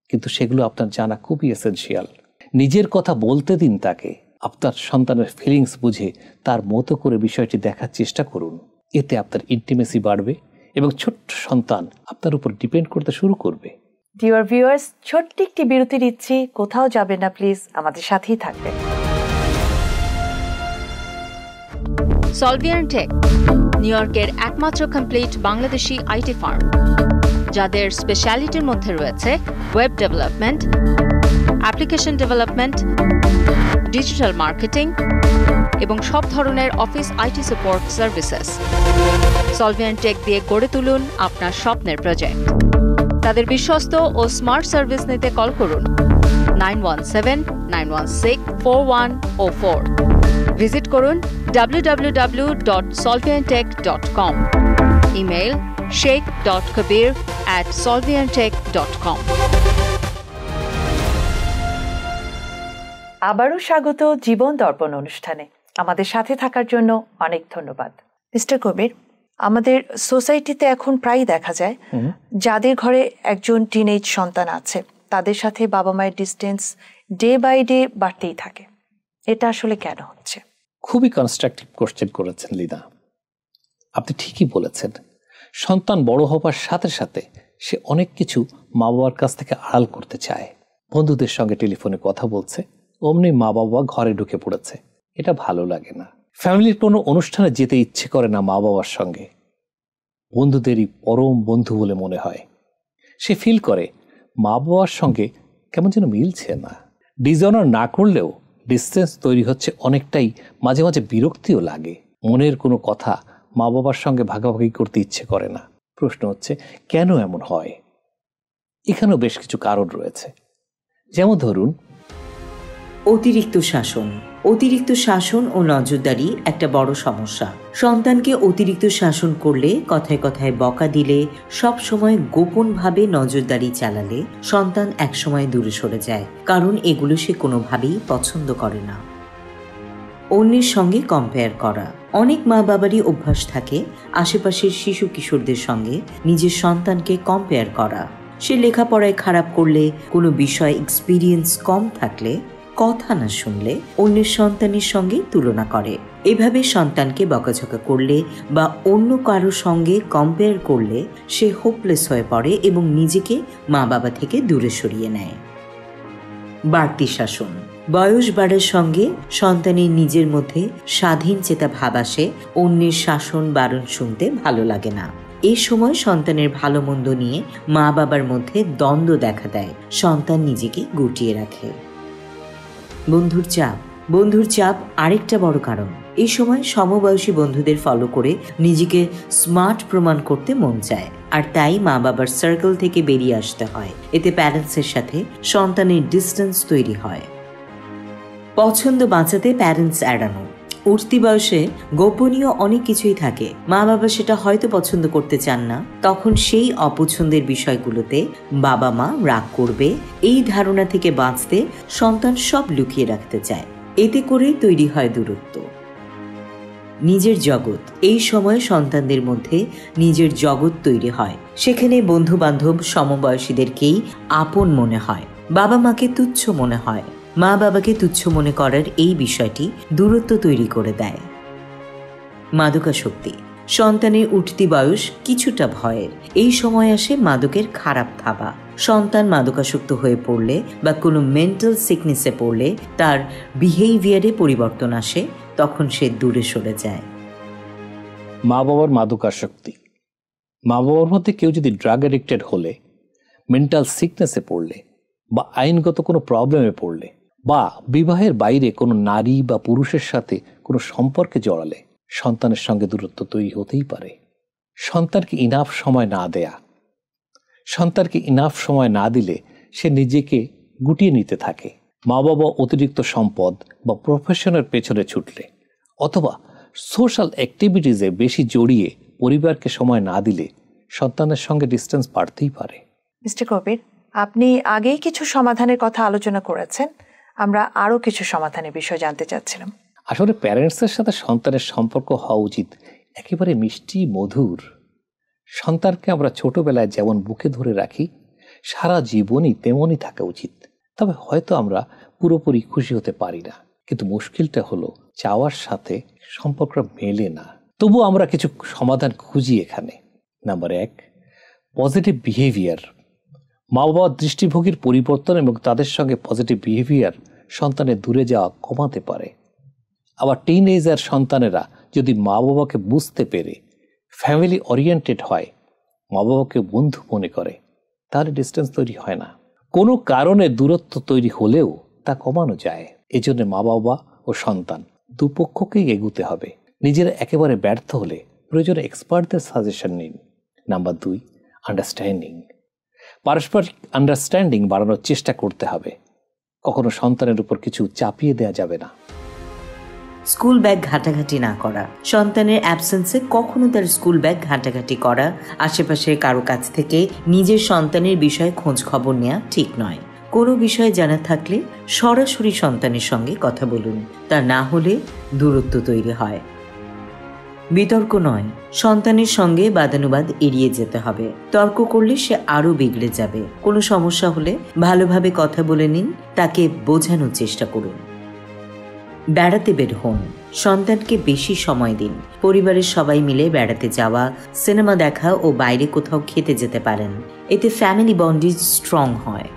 কিন্তু সেগুলো আপনার জানা খুবই এসেনশিয়াল। নিজের কথা বলতে দিন তাকে। আপনার সন্তানের ফিলিংস বুঝে তার মতো করে বিষয়টি দেখার চেষ্টা করুন। এতে আপনার ইন্টিমেসি বাড়বে এবং ছোট্ট সন্তান আপনার উপর ডিপেন্ড করতে শুরু করবে। ডিয়ার ভিউয়ার্স, ছোট্ট একটি বিরতি নিচ্ছি, কোথাও যাবেন না প্লিজ, আমাদের সাথেই থাকবেন। সলভিয়ান টেক নিউ ইয়র্কের একমাত্র কমপ্লিট বাংলাদেশি আইটি ফার্ম, যাদের স্পেশালিটির মধ্যে রয়েছে web development, application development, digital marketing এবং সব ধরনের office IT support services. Solvian Tech দিয়ে গড়ে তুলুন আপনার স্বপ্নের প্রজেক্ট। তাদের বিশ্বস্ত ও স্মার্ট সার্ভিস নিতে কল করুন 9179164104। ভিজিট করুন www.solviantech.com। Email sheikh.kabir@solviantech.com। আবারও স্বাগত জীবন দর্পণ অনুষ্ঠানে। আমাদের সাথে থাকার জন্য অনেক ধন্যবাদ। মিস্টার কবির, আমাদের সোসাইটিতে এখন প্রায় দেখা যায় যাদের ঘরে একজন টিনেজ সন্তান আছে তাদের সাথে বাবা মায়ের ডিস্টেন্স ডে বাই ডে বাড়তেই থাকে। এটা আসলে কেন হচ্ছে? খুবই কনস্ট্রাকটিভ কোশ্চেন করেছেন লীনা। আপনি ঠিকই বলেছেন। সন্তান বড় হবার সাথে সাথে সে অনেক কিছু মা বাবার কাছ থেকে আড়াল করতে চায়। বন্ধুদের সঙ্গে টেলিফোনে কথা বলছে, অমনি মা বাবা ঘরে ঢুকে পড়েছে। এটা ভালো লাগে না। ফ্যামিলির কোনো অনুষ্ঠানে যেতে ইচ্ছে করে না মা বাবার সঙ্গে। বন্ধুদেরই পরম বন্ধু বলে মনে হয়। সে ফিল করে মা বাবার সঙ্গে কেমন যেন মিলছে না। ডিসঅনার না করলেও ডিস্টেন্স তৈরি হচ্ছে অনেকটাই। মাঝে মাঝে বিরক্তিও লাগে। মনের কোনো কথা মা বাবার সঙ্গে ভাগাভাগি করতে ইচ্ছে করে না। প্রশ্ন হচ্ছে কেন এমন হয়? এখানেও বেশ কিছু কারণ রয়েছে। যেমন ধরুন, অতিরিক্ত শাসন ও নজরদারি একটা বড় সমস্যা। সন্তানকে অতিরিক্ত শাসন করলে, কথায় কথায় বকা দিলে, সব সময় গোপনভাবে নজরদারি চালালে সন্তান একসময় দূরে সরে যায়, কারণ এগুলো সে কোনোভাবেই পছন্দ করে না। অন্যের সঙ্গে কম্পেয়ার করা। অনেক মা বাবারই অভ্যাস থাকে আশেপাশের শিশু কিশোরদের সঙ্গে নিজের সন্তানকে কম্পেয়ার করা। সে লেখাপড়ায় খারাপ করলে, কোনো বিষয়ে এক্সপিরিয়েন্স কম থাকলে, কথা না শুনলে অন্যের সন্তানের সঙ্গে তুলনা করে। এভাবে সন্তানকে বকাঝকা করলে বা অন্য কারো সঙ্গে কম্পেয়ার করলে সে হোপলেস হয়ে পড়ে এবং নিজেকে মা বাবা থেকে দূরে সরিয়ে নেয়। বাড়তি শাসন। বয়স বাড়ার সঙ্গে সন্তানের নিজের মধ্যে স্বাধীন চেতা ভাব আসে। অন্যের শাসন বারণ শুনতে ভালো লাগে না। এই সময় সন্তানের ভালো মন্দ নিয়ে মা বাবার মধ্যে দ্বন্দ্ব দেখা দেয়। সন্তান নিজেকে গুটিয়ে রাখে। বন্ধুর চাপ আরেকটা বড় কারণ। এই সময় সমবয়সী বন্ধুদের ফলো করে নিজেকে স্মার্ট প্রমাণ করতে মন চায়, আর তাই মা বাবার সার্কেল থেকে বেরিয়ে আসতে হয়। এতে প্যারেন্টসের সাথে সন্তানের ডিস্টেন্স তৈরি হয়। পছন্দ বাঁচাতে প্যারেন্টস এড়ানো। উঠতি বয়সে গোপনীয় অনেক কিছুই থাকে। মা বাবা সেটা হয়তো পছন্দ করতে চান না। তখন সেই অপছন্দের বিষয়গুলোতে বাবা মা রাগ করবে, এই ধারণা থেকে বাঁচতে সন্তান সব লুকিয়ে রাখতে চায়। এতে করে তৈরি হয় দূরত্ব। নিজের জগৎ। এই সময় সন্তানদের মধ্যে নিজের জগৎ তৈরি হয়। সেখানে বন্ধু বান্ধব সমবয়সীদেরকেই আপন মনে হয়, বাবা মাকে তুচ্ছ মনে হয়। মা বাবাকে তুচ্ছ মনে করার এই বিষয়টি দূরত্ব তৈরি করে দেয়। মাদকাসক্তি। সন্তানের উঠতি বয়স কিছুটা ভয়ের। এই সময় আসে মাদকের খারাপ থাবা। সন্তান মাদকাসক্ত হয়ে পড়লে বা কোনো মেন্টাল সিকনেসে পড়লে তার বিহেভিয়ারে পরিবর্তন আসে, তখন সে দূরে সরে যায়। মা বাবার মাদকাসক্তি। মা বাবার মধ্যে কেউ যদি ড্রাগ অ্যাডিক্টেড হলে, মেন্টাল সিকনেসে পড়লে বা আইনগত কোনো প্রবলেমে পড়লে বা বিবাহের বাইরে কোনো নারী বা পুরুষের সাথে কোনো সম্পর্কে জড়ালে সন্তানের সঙ্গে দূরত্ব তৈরি হতেই পারে। সন্তানকে ইনাফ সময় না দেয়া, সন্তানকে ইনাফ সময় না দিলে সে নিজেকে গুটিয়ে নিতে থাকে। মা বাবা অতিরিক্ত সম্পদ বা প্রফেশনের পেছনে ছুটলে অথবা সোশ্যাল অ্যাক্টিভিটিসে বেশি জড়িয়ে পরিবারকে সময় না দিলে সন্তানের সঙ্গে ডিস্টেন্স বাড়তেই পারে। মিস্টার কবির, আপনি আগেই কিছু সমাধানের কথা আলোচনা করেছেন, আমরা আরও কিছু সমাধানের বিষয় জানতে চাচ্ছিলাম। আসলে প্যারেন্টসের সাথে সন্তানের সম্পর্ক হওয়া উচিত একেবারে মিষ্টি মধুর। সন্তানকে আমরা ছোটবেলায় যেমন বুকে ধরে রাখি সারা জীবনই তেমনই থাকা উচিত। তবে হয়তো আমরা পুরোপুরি খুশি হতে পারি না, কিন্তু মুশকিলটা হলো চাওয়ার সাথে সম্পর্ক মেলে না। তবু আমরা কিছু সমাধান খুঁজি এখানে। Number 1, positive behaviour. মা বাবার দৃষ্টিভঙ্গির পরিবর্তন এবং তাদের সঙ্গে পজিটিভ বিহেভিয়ার সন্তানের দূরে যাওয়া কমাতে পারে। আবার টিনএজার সন্তানেরা যদি মা বাবাকে বুঝতে পেরে ফ্যামিলি ওরিয়েন্টেড হয়, মা বাবাকে বন্ধু মনে করে, তাহলে ডিস্টেন্স তৈরি হয় না। কোনো কারণে দূরত্ব তৈরি হলেও তা কমানো যায়। এজন্য মা বাবা ও সন্তান দুপক্ষকেই এগুতে হবে। নিজেরা একেবারে ব্যর্থ হলে প্রয়োজনে এক্সপার্টদের সাজেশন নিন। Number 2, understanding. পারস্পরিক আন্ডারস্ট্যান্ডিং বাড়ানোর চেষ্টা করতে হবে। কখনো সন্তানের উপর কিছু চাপিয়ে দেওয়া যাবে না। স্কুল ব্যাগ ঘাটাঘাটি না করা। সন্তানের অ্যাবসেন্সে কখনো তার স্কুল ব্যাগ ঘাটাঘাটি করা, আশেপাশের কারো কাছ থেকে নিজের সন্তানের বিষয়ে খোঁজ খবর নেওয়া ঠিক নয়। কোনো বিষয়ে জানা থাকলে সরাসরি সন্তানের সঙ্গে কথা বলুন, তা না হলে দূরত্ব তৈরি হয়। বিতর্ক নয়, সন্তানের সঙ্গে বাদানুবাদ এড়িয়ে যেতে হবে। তর্ক করলে সে আরও বিগড়ে যাবে। কোনো সমস্যা হলে ভালোভাবে কথা বলে নিন, তাকে বোঝানোর চেষ্টা করুন। বেড়াতে বের হন, সন্তানকে বেশি সময় দিন। পরিবারের সবাই মিলে বেড়াতে যাওয়া, সিনেমা দেখা ও বাইরে কোথাও খেতে যেতে পারেন। এতে ফ্যামিলি বন্ডিং স্ট্রং হয়।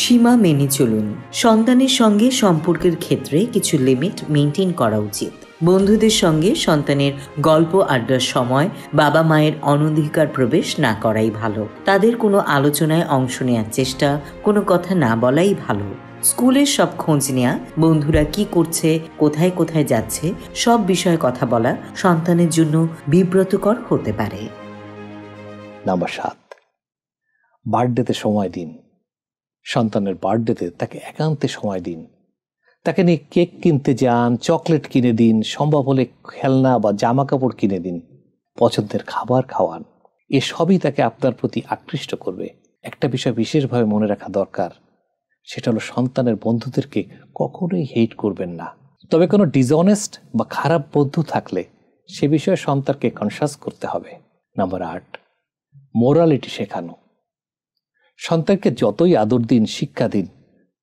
সীমা মেনে চলুন। সন্তানের সঙ্গে সম্পর্কের ক্ষেত্রে কিছু লিমিট মেনটেন করা উচিত। বন্ধুদের সঙ্গে সন্তানের গল্প আড্ডার সময় বাবা মায়ের অনধিকার প্রবেশ না করাই ভালো। তাদের কোনো আলোচনায় অংশ নেওয়ার চেষ্টা, কোনো কথা না বলাই ভালো। স্কুলের সব খোঁজ নেওয়া, বন্ধুরা কি করছে, কোথায় কোথায় যাচ্ছে, সব বিষয়ে কথা বলা সন্তানের জন্য বিব্রতকর হতে পারে। নাম্বার 7, বার্থডেতে সময় দিন। সন্তানের বার্থডেতে তাকে একান্তে সময় দিন। তাকে নিয়ে কেক কিনতে যান, চকলেট কিনে দিন, সম্ভব হলে খেলনা বা জামা কাপড় কিনে দিন, পছন্দের খাবার খাওয়ান। এসবই তাকে আপনার প্রতি আকৃষ্ট করবে। একটা বিষয় বিশেষভাবে মনে রাখা দরকার, সেটা হলো সন্তানের বন্ধুদেরকে কখনোই হেট করবেন না। তবে কোনো ডিসঅনেস্ট বা খারাপ বন্ধু থাকলে সে বিষয়ে সন্তানকে কনসাস করতে হবে। নাম্বার 8, মোরালিটি শেখানো। সন্তানকে যতই আদর দিন, শিক্ষা দিন,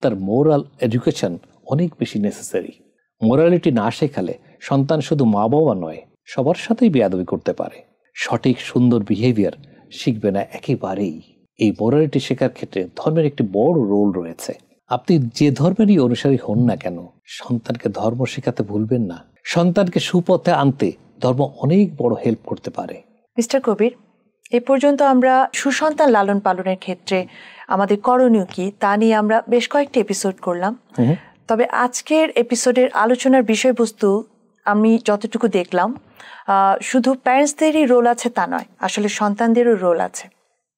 তার মোরাল এডুকেশন অনেক বেশি নেসেসারি। মোরালিটি না শেখালে সন্তান শুধু মা বাবা নয়, সবার সাথেই বেয়াদবি করতে পারে। সঠিক সুন্দর বিহেভিয়ার শিখবে না একেবারেই। এই মোরালিটি শেখার ক্ষেত্রে ধর্মের একটি বড় রোল রয়েছে। আপনি যে ধর্মেরই অনুসারী হন না কেন, সন্তানকে ধর্ম শেখাতে ভুলবেন না। সন্তানকে সুপথে আনতে ধর্ম অনেক বড় হেল্প করতে পারে। মিস্টার কবির, এ পর্যন্ত আমরা সুসন্তান লালন পালনের ক্ষেত্রে আমাদের করণীয় কি তা নিয়ে আমরা বেশ কয়েকটি এপিসোড করলাম। তবে আজকের এপিসোডের আলোচনার বিষয়বস্তু আমি যতটুকু দেখলাম, শুধু প্যারেন্টসদেরই রোল আছে তা নয়, আসলে সন্তানদেরও রোল আছে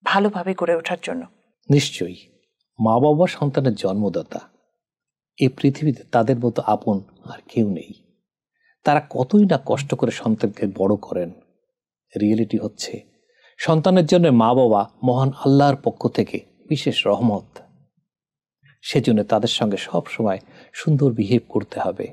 ভালোভাবে গড়ে ওঠার জন্য। নিশ্চয়ই, মা বাবা সন্তানের জন্মদাতা। এই পৃথিবীতে তাদের মতো আপন আর কেউ নেই। তারা কতই না কষ্ট করে সন্তানকে বড় করেন। রিয়েলিটি হচ্ছে সন্তানের জন্য মা বাবা মহান আল্লাহর পক্ষ থেকে বিশেষ রহমত। সেজন্য তাদের সঙ্গে সব সময় সুন্দর বিহেভ করতে হবে।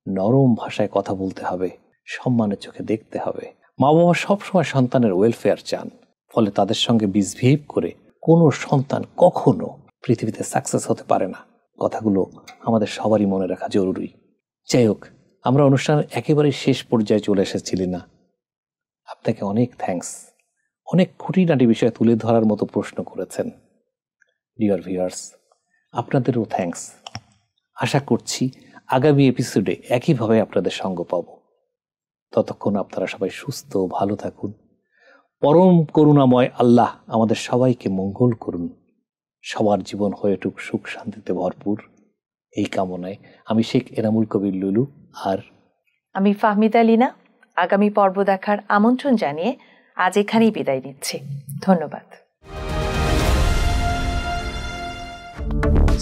নরম ভাষায় কথা বলতে হবে, সম্মানের চোখে দেখতে হবে। মা বাবা সবসময় সন্তানের ওয়েলফেয়ার চান, ফলে তাদের সঙ্গে মিসবিহেভ করে কোনো সন্তান কখনো পৃথিবীতে সাকসেস হতে পারে না। কথাগুলো আমাদের সবারই মনে রাখা জরুরি। যাই হোক, আমরা অনুষ্ঠানের একেবারে শেষ পর্যায়ে চলে এসেছিলি না। আপনাকে অনেক থ্যাঙ্কস। অনেক খুঁটিনাটি বিষয় তুলে ধরার মতো প্রশ্ন করেছেন। ডিয়ার ভিউয়ার্স, আপনাদেরও থ্যাঙ্কস। আশা করছি আগামী এপিসোডে একইভাবে আপনাদের সঙ্গ পাব। ততক্ষণ আপনারা সবাই সুস্থ ভালো থাকুন। পরম করুণাময় আল্লাহ আমাদের সবাইকে মঙ্গল করুন। সবার জীবন হয়ে উঠুক সুখ শান্তিতে ভরপুর, এই কামনায় আমি শেখ এনামুল কবির লুলু আর আমি ফাহমিদা লিনা আগামী পর্ব দেখার আমন্ত্রণ জানিয়ে আজ এখানেই বিদায় নিচ্ছি। ধন্যবাদ।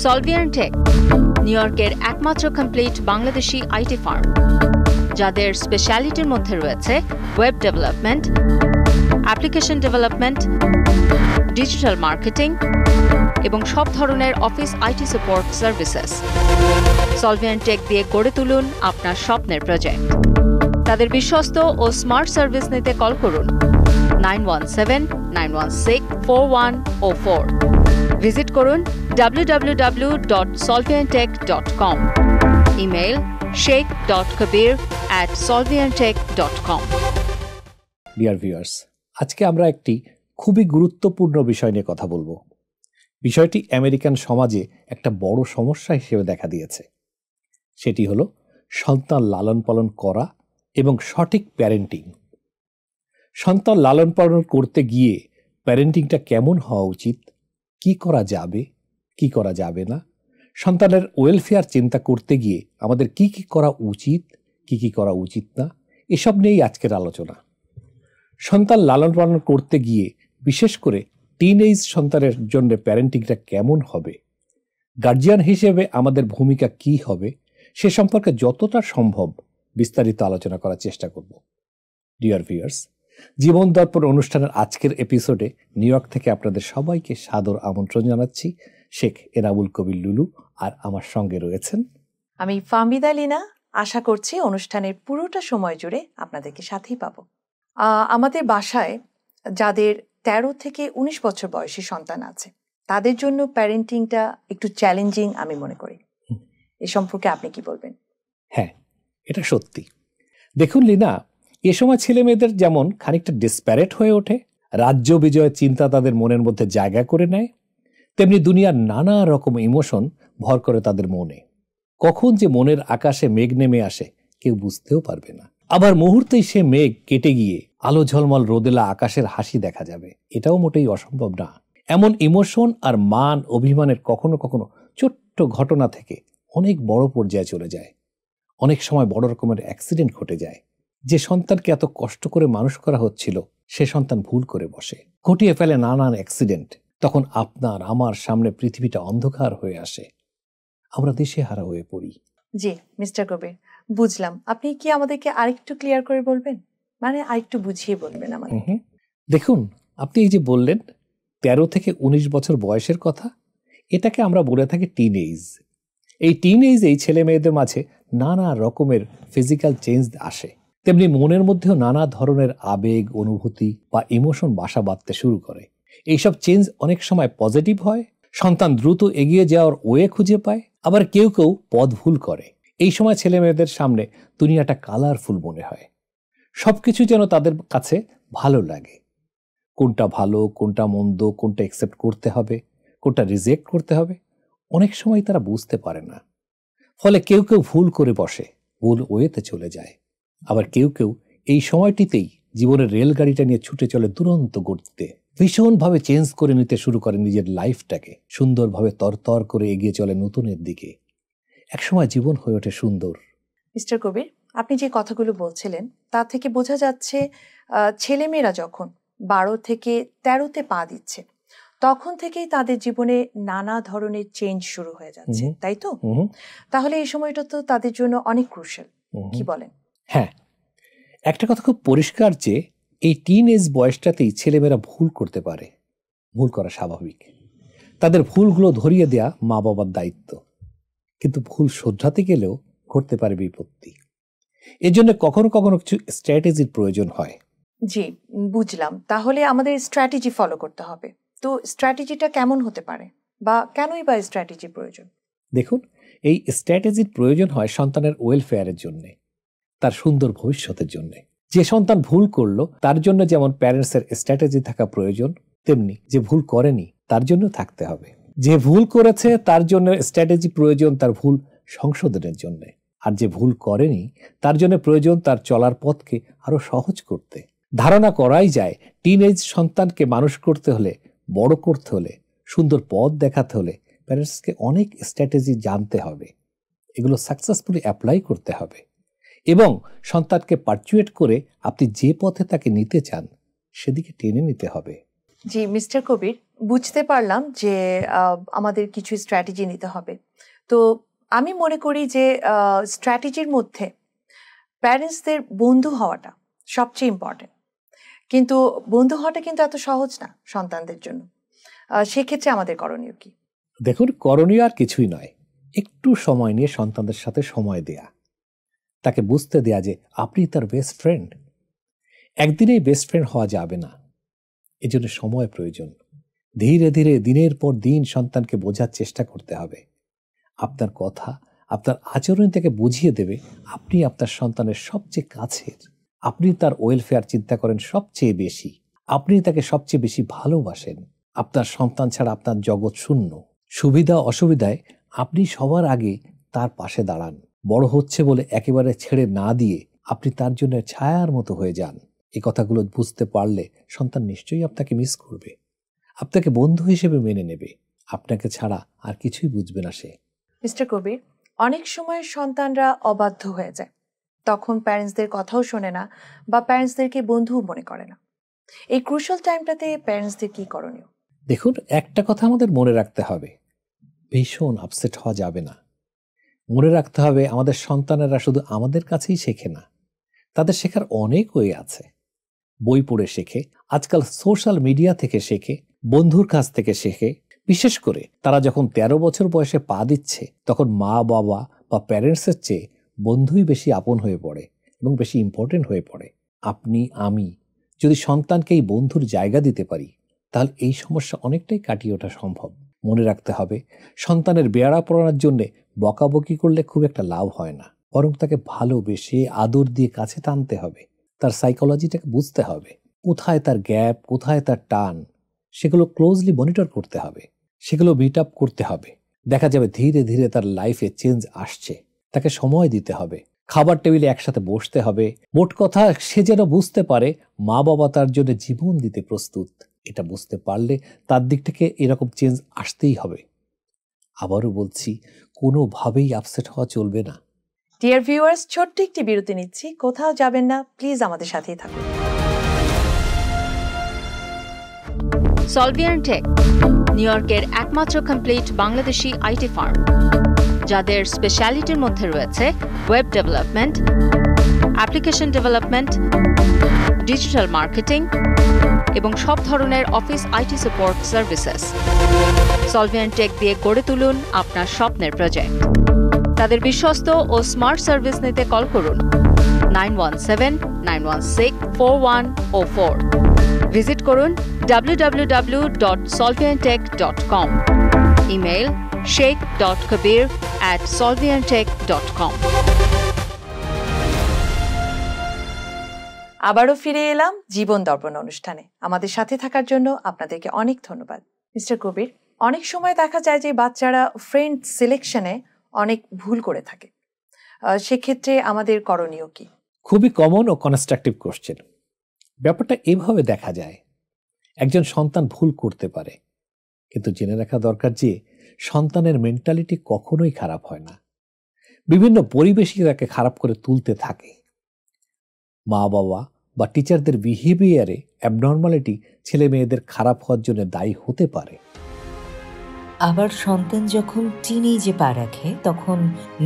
সলভিয়ান টেক, নিউ ইয়র্কের একমাত্র কমপ্লিট বাংলাদেশি আইটি ফার্ম, যাদের স্পেশালিটির মধ্যে রয়েছে web development, application development, digital marketing এবং সব ধরনের office IT support services. Solvian Tech দিয়ে গড়ে তুলুন আপনার স্বপ্নের প্রজেক্ট। তাদের বিশ্বস্ত ও স্মার্ট সার্ভিস নিতে কল করুন 9179164104। ভিজিট করুন www.solviantech.com। Email sheikh.kabir@solviantech.com। Dear viewers, আজকে আমরা একটি খুবই গুরুত্বপূর্ণ বিষয় নিয়ে কথা বলবো। বিষয়টি আমেরিকান সমাজে একটা বড় সমস্যা হিসেবে দেখা দিয়েছে। সেটি হলো সন্তান লালন পালন করা এবং সঠিক প্যারেন্টিং। সন্তান লালন পালন করতে গিয়ে প্যারেন্টিংটা কেমন হওয়া উচিত, কি করা যাবে কি করা যাবে না, সন্তানের ওয়েলফেয়ার চিন্তা করতে গিয়ে আমাদের কি কি করা উচিত কি করা উচিত না, এসব নিয়েই আজকের আলোচনা। সন্তান লালন পালন করতে গিয়ে বিশেষ করে টিনএজ সন্তানের জন্য প্যারেন্টিংটা কেমন হবে, গার্জিয়ান হিসেবে আমাদের ভূমিকা কি হবে, সে সম্পর্কে যতটা সম্ভব বিস্তারিত আলোচনা করার চেষ্টা করব। ডিয়ার ভিউয়ার্স, জীবন দর্পণ অনুষ্ঠানের আজকের এপিসোডে নিউ ইয়র্ক থেকে আপনাদের সবাইকে সাদর আমন্ত্রণ জানাচ্ছি। শেখ এনামুল কবির লুলু আর আমার সঙ্গে রয়েছেন আমি ফাহমিদা লিনা। আশা করছি অনুষ্ঠানের পুরোটা সময় জুড়ে আপনাদেরকে সাথেই পাবো। আমাদের বাসায় যাদের 13 থেকে 19 বছর বয়সী সন্তান আছে, তাদের জন্য প্যারেন্টিংটা একটু চ্যালেঞ্জিং আমি মনে করি। এ সম্পর্কে আপনি কি বলবেন? হ্যাঁ, এটা সত্যি। দেখুন লিনা, এ সময় ছেলে মেয়েদের যেমন খানিকটা ডিসপ্যারেট হয়ে ওঠে, রাজ্য বিজয়ের চিন্তা তাদের মনের মধ্যে জায়গা করে নেয়, তেমনি দুনিয়ার নানা রকম ইমোশন ভর করে তাদের মনে। কখন যে মনের আকাশে মেঘ নেমে আসে কেউ বুঝতেও পারবে না। আবার মুহূর্তেই সে মেঘ কেটে গিয়ে আলো ঝলমল রোদেলা আকাশের হাসি দেখা যাবে, এটাও মোটেই অসম্ভব না। এমন ইমোশন আর মান অভিমানের কখনো কখনো ছোট্ট ঘটনা থেকে অনেক বড় পর্যায়ে চলে যায়। অনেক সময় বড় রকমের অ্যাক্সিডেন্ট ঘটে যায়। যে সন্তানকে এত কষ্ট করে মানুষ করা হচ্ছিল, সে সন্তান ভুল করে বসে, ঘটিয়ে ফেলে নানান অ্যাক্সিডেন্ট। তখন আপনার আমার সামনে পৃথিবীটা অন্ধকার হয়ে আসে, আমরা দিশেহারা হয়ে পড়ি। জি মিস্টার কবির, বুঝলাম। আপনি কি আমাদেরকে আরেকটু ক্লিয়ার করে বলবেন, মানে আরেকটু বুঝিয়ে বলবেন আমাদের? দেখুন, আপনি এই যে বললেন 13 থেকে 19 বছর বয়সের কথা, এটাকে আমরা বলে থাকি টিনএজ। এই টিনএজ এই ছেলে মেয়েদের মাঝে নানা রকমের ফিজিক্যাল চেঞ্জ আসে, তেমনি মনের মধ্যেও নানা ধরনের আবেগ অনুভূতি বা ইমোশন বাসা বাঁধতে শুরু করে। এইসব চেঞ্জ অনেক সময় পজিটিভ হয়, সন্তান দ্রুত এগিয়ে যাওয়ার ওয়ে খুঁজে পায়, আবার কেউ কেউ পথ ভুল করে। এই সময় ছেলে মেয়েদের সামনে দুনিয়াটা কালারফুল মনে হয়, সবকিছু যেন তাদের কাছে ভালো লাগে। কোনটা ভালো, কোনটা মন্দ, কোনটা অ্যাকসেপ্ট করতে হবে, কোনটা রিজেক্ট করতে হবে, অনেক সময় তারা বুঝতে পারে না। ফলে কেউ কেউ ভুল করে বসে, ভুল ওয়েতে চলে যায়। আবার কেউ কেউ এই সময়টিতেই জীবনের রেলগাড়িটা নিয়ে ছুটে চলে দুরন্ত গতিতে, ভীষণভাবে চেঞ্জ করে নিতে শুরু করে নিজের লাইফটাকে, সুন্দরভাবে তরতর করে এগিয়ে চলে নতুনের দিকে। একসময় জীবন হয়ে ওঠে সুন্দর। মিস্টার কবির, আপনি যে কথাগুলো বলছিলেন তা থেকে বোঝা যাচ্ছে ছেলেমেয়েরা যখন 12 থেকে 13তে পা দিচ্ছে, তখন থেকেই তাদের জীবনে নানা ধরনের চেঞ্জ শুরু হয়ে যাচ্ছে, তাই তো? তাহলে এই সময়টা তো তাদের জন্য অনেক ক্রুশাল, কি বলেন? হ্যাঁ, একটা কথা খুব পরিষ্কার যে এই টিনএজ বয়সটাতেই ছেলেমেয়েরা ভুল করতে পারে। ভুল করা স্বাভাবিক, তাদের ভুলগুলো ধরিয়ে দেয়া মা বাবার দায়িত্ব। কিন্তু ভুল শোধরাতে গেলেও ঘটতে পারে বিপত্তি। এজন্য কখনো কখনো কিছু স্ট্র্যাটেজির প্রয়োজন হয়। জি, বুঝলাম। তাহলে আমাদের স্ট্র্যাটেজি ফলো করতে হবে। তো স্ট্র্যাটেজিটা কেমন হতে পারে, বা কেনই বা স্ট্র্যাটেজি প্রয়োজন? দেখুন, এই স্ট্র্যাটেজির প্রয়োজন হয় সন্তানের ওয়েলফেয়ারের জন্য, তার সুন্দর ভবিষ্যতের জন্য। যে সন্তান ভুল করলো তার জন্য যেমন প্যারেন্টসের স্ট্র্যাটেজি থাকা প্রয়োজন, তেমনি যে ভুল করেনি তার জন্য থাকতে হবে। যে ভুল করেছে তার জন্য স্ট্র্যাটেজি প্রয়োজন তার ভুল সংশোধনের জন্য, আর যে ভুল করেনি তার জন্য প্রয়োজন তার চলার পথকে আরো সহজ করতে। ধারণা করাই যায় টিনএজ সন্তানকে মানুষ করতে হলে, বড় করতে হলে, সুন্দর পথ দেখাতে হলে প্যারেন্টসকে অনেক স্ট্র্যাটেজি জানতে হবে, এগুলো সাকসেসফুলি অ্যাপ্লাই করতে হবে এবং সন্তানকে পারচুয়েট করে আপনি যে পথে তাকে নিতে চান সেদিকে টেনে নিতে হবে। জি মিস্টার কবির, বুঝতে পারলাম যে আমাদের কিছু স্ট্র্যাটেজি নিতে হবে। তো আমি মনে করি যে স্ট্র্যাটেজির মধ্যে প্যারেন্টসদের বন্ধু হওয়াটা সবচেয়ে ইম্পর্টেন্ট। কিন্তু বন্ধু হওয়াটা কিন্তু এত সহজ না সন্তানদের জন্য। সেক্ষেত্রে আমাদের করণীয় কি? দেখুন, করণীয় আর কিছুই নয়, একটু সময় নিয়ে সন্তানদের সাথে সময় দেয়া, তাকে বুঝতে দেয়া যে আপনি তার বেস্ট ফ্রেন্ড। একদিনেই বেস্ট ফ্রেন্ড হওয়া যাবে না, এজন্য সময় প্রয়োজন। ধীরে ধীরে দিনের পর দিন সন্তানকে বোঝার চেষ্টা করতে হবে। আপনার কথা, আপনার আচরণ থেকে বুঝিয়ে দেবে আপনি আপনার সন্তানের সবচেয়ে কাছের, আপনি তার ওয়েলফেয়ার চিন্তা করেন সবচেয়ে বেশি, আপনি তাকে সবচেয়ে বেশি ভালোবাসেন। আপনার সন্তান ছাড়া আপনার জগৎ শূন্য। সুবিধা অসুবিধায় আপনি সবার আগে তার পাশে দাঁড়ান। বড় হচ্ছে বলে একেবারে ছেড়ে না দিয়ে আপনি তার জন্য ছায়ার মতো হয়ে যান। এই কথাগুলো বুঝতে পারলে সন্তান নিশ্চয়ই আপনাকে মিস করবে, আপনাকে বন্ধু হিসেবে মেনে নেবে, আপনাকে ছাড়া আর কিছুই বুঝবে না সে। মিস্টার কবির, অনেক সময় সন্তানরা অবাধ্য হয়ে যায়, তখন প্যারেন্টসদের কথাও শোনে না বা প্যারেন্টসদেরকে বন্ধুও মনে করে না। এই ক্রুশাল টাইমটাতে প্যারেন্টসদের কি করণীয়? দেখুন, একটা কথা আমাদের মনে রাখতে হবে, ভীষণ আপসেট হওয়া যাবে না। মনে রাখতে হবে আমাদের সন্তানেরা শুধু আমাদের কাছেই শেখে না, তাদের শেখার অনেক ওয়ে আছে। বই পড়ে শেখে, আজকাল সোশ্যাল মিডিয়া থেকে শেখে, বন্ধুর কাছ থেকে শেখে। বিশেষ করে তারা যখন 13 বছর বয়সে পা দিচ্ছে তখন মা বাবা বা প্যারেন্টসের চেয়ে বন্ধুই বেশি আপন হয়ে পড়ে এবং বেশি ইম্পর্টেন্ট হয়ে পড়ে। আপনি আমি যদি সন্তানকে এই বন্ধুর জায়গা দিতে পারি তাহলে এই সমস্যা অনেকটাই কাটিয়ে ওঠা সম্ভব। মনে রাখতে হবে, সন্তানের বেয়ারা পড়ানোর জন্য বকাবকি করলে খুব একটা লাভ হয় না, বরং তাকে ভালোবেসে আদর দিয়ে কাছে টানতে হবে। তার সাইকোলজিটাকে বুঝতে হবে, কোথায় তার গ্যাপ, কোথায় তার টান, সেগুলো ক্লোজলি মনিটর করতে হবে, সেগুলো মিট আপ করতে হবে। দেখা যাবে ধীরে ধীরে তার লাইফে চেঞ্জ আসছে। তাকে সময় দিতে হবে, খাবার টেবিলে একসাথে বসতে হবে। মোট কথা, সে যেন বুঝতে পারে মা বাবা তার জন্য জীবন দিতে প্রস্তুত। এটা বুঝতে পারলে তার দিক থেকে এরকম চেঞ্জ আসতেই হবে। আবারও বলছি, কোনোভাবেই আপসেট হওয়া চলবে না। ডিয়ার ভিউয়ার্স, ছোট্ট একটি বিরতি নিচ্ছি, কোথাও যাবেন না, প্লিজ আমাদের সাথেই থাকুন। সলভিয়ান টেক, নিউ ইয়র্কের একমাত্র কমপ্লিট বাংলাদেশি আইটি ফার্ম, যাদের স্পেশালিটির মধ্যে রয়েছে web development, application development, digital marketing এবং সব ধরনের office IT support services. Solvian Tech দিয়ে গড়ে তুলুন আপনার স্বপ্নের প্রজেক্ট। তাদের বিশ্বস্ত ও স্মার্ট সার্ভিস নিতে কল করুন 9179164104। ভিজিট করুন www.solviantech.com। Email sheikh.kabir@solviantech.com। আবারও ফিরে এলাম জীবন দর্পণ অনুষ্ঠানে। আমাদের সাথে থাকার জন্য আপনাদেরকে অনেক ধন্যবাদ। মিস্টার কবির, অনেক সময় দেখা যায় যে বাচ্চারা ফ্রেন্ড সিলেকশনে অনেক ভুল করে থাকে, সেক্ষেত্রে আমাদের করণীয় কি? খুবই কমন ও কনস্ট্রাকটিভ কোশ্চেন। ব্যাপারটা এভাবে দেখা যায়, একজন সন্তান ভুল করতে পারে, কিন্তু জেনে রাখা দরকার যে সন্তানের মেন্টালিটি কখনোই খারাপ হয় না। বিভিন্ন পরিবেশই তাকে খারাপ করে তুলতে থাকে। মা বাবা বা টিচারদের বিহেভিয়ারে অ্যাবনর্মালিটি ছেলে মেয়েদের খারাপ হওয়ার জন্য দায়ী হতে পারে। আবার সন্তান যখন টিনেজে পা রাখে তখন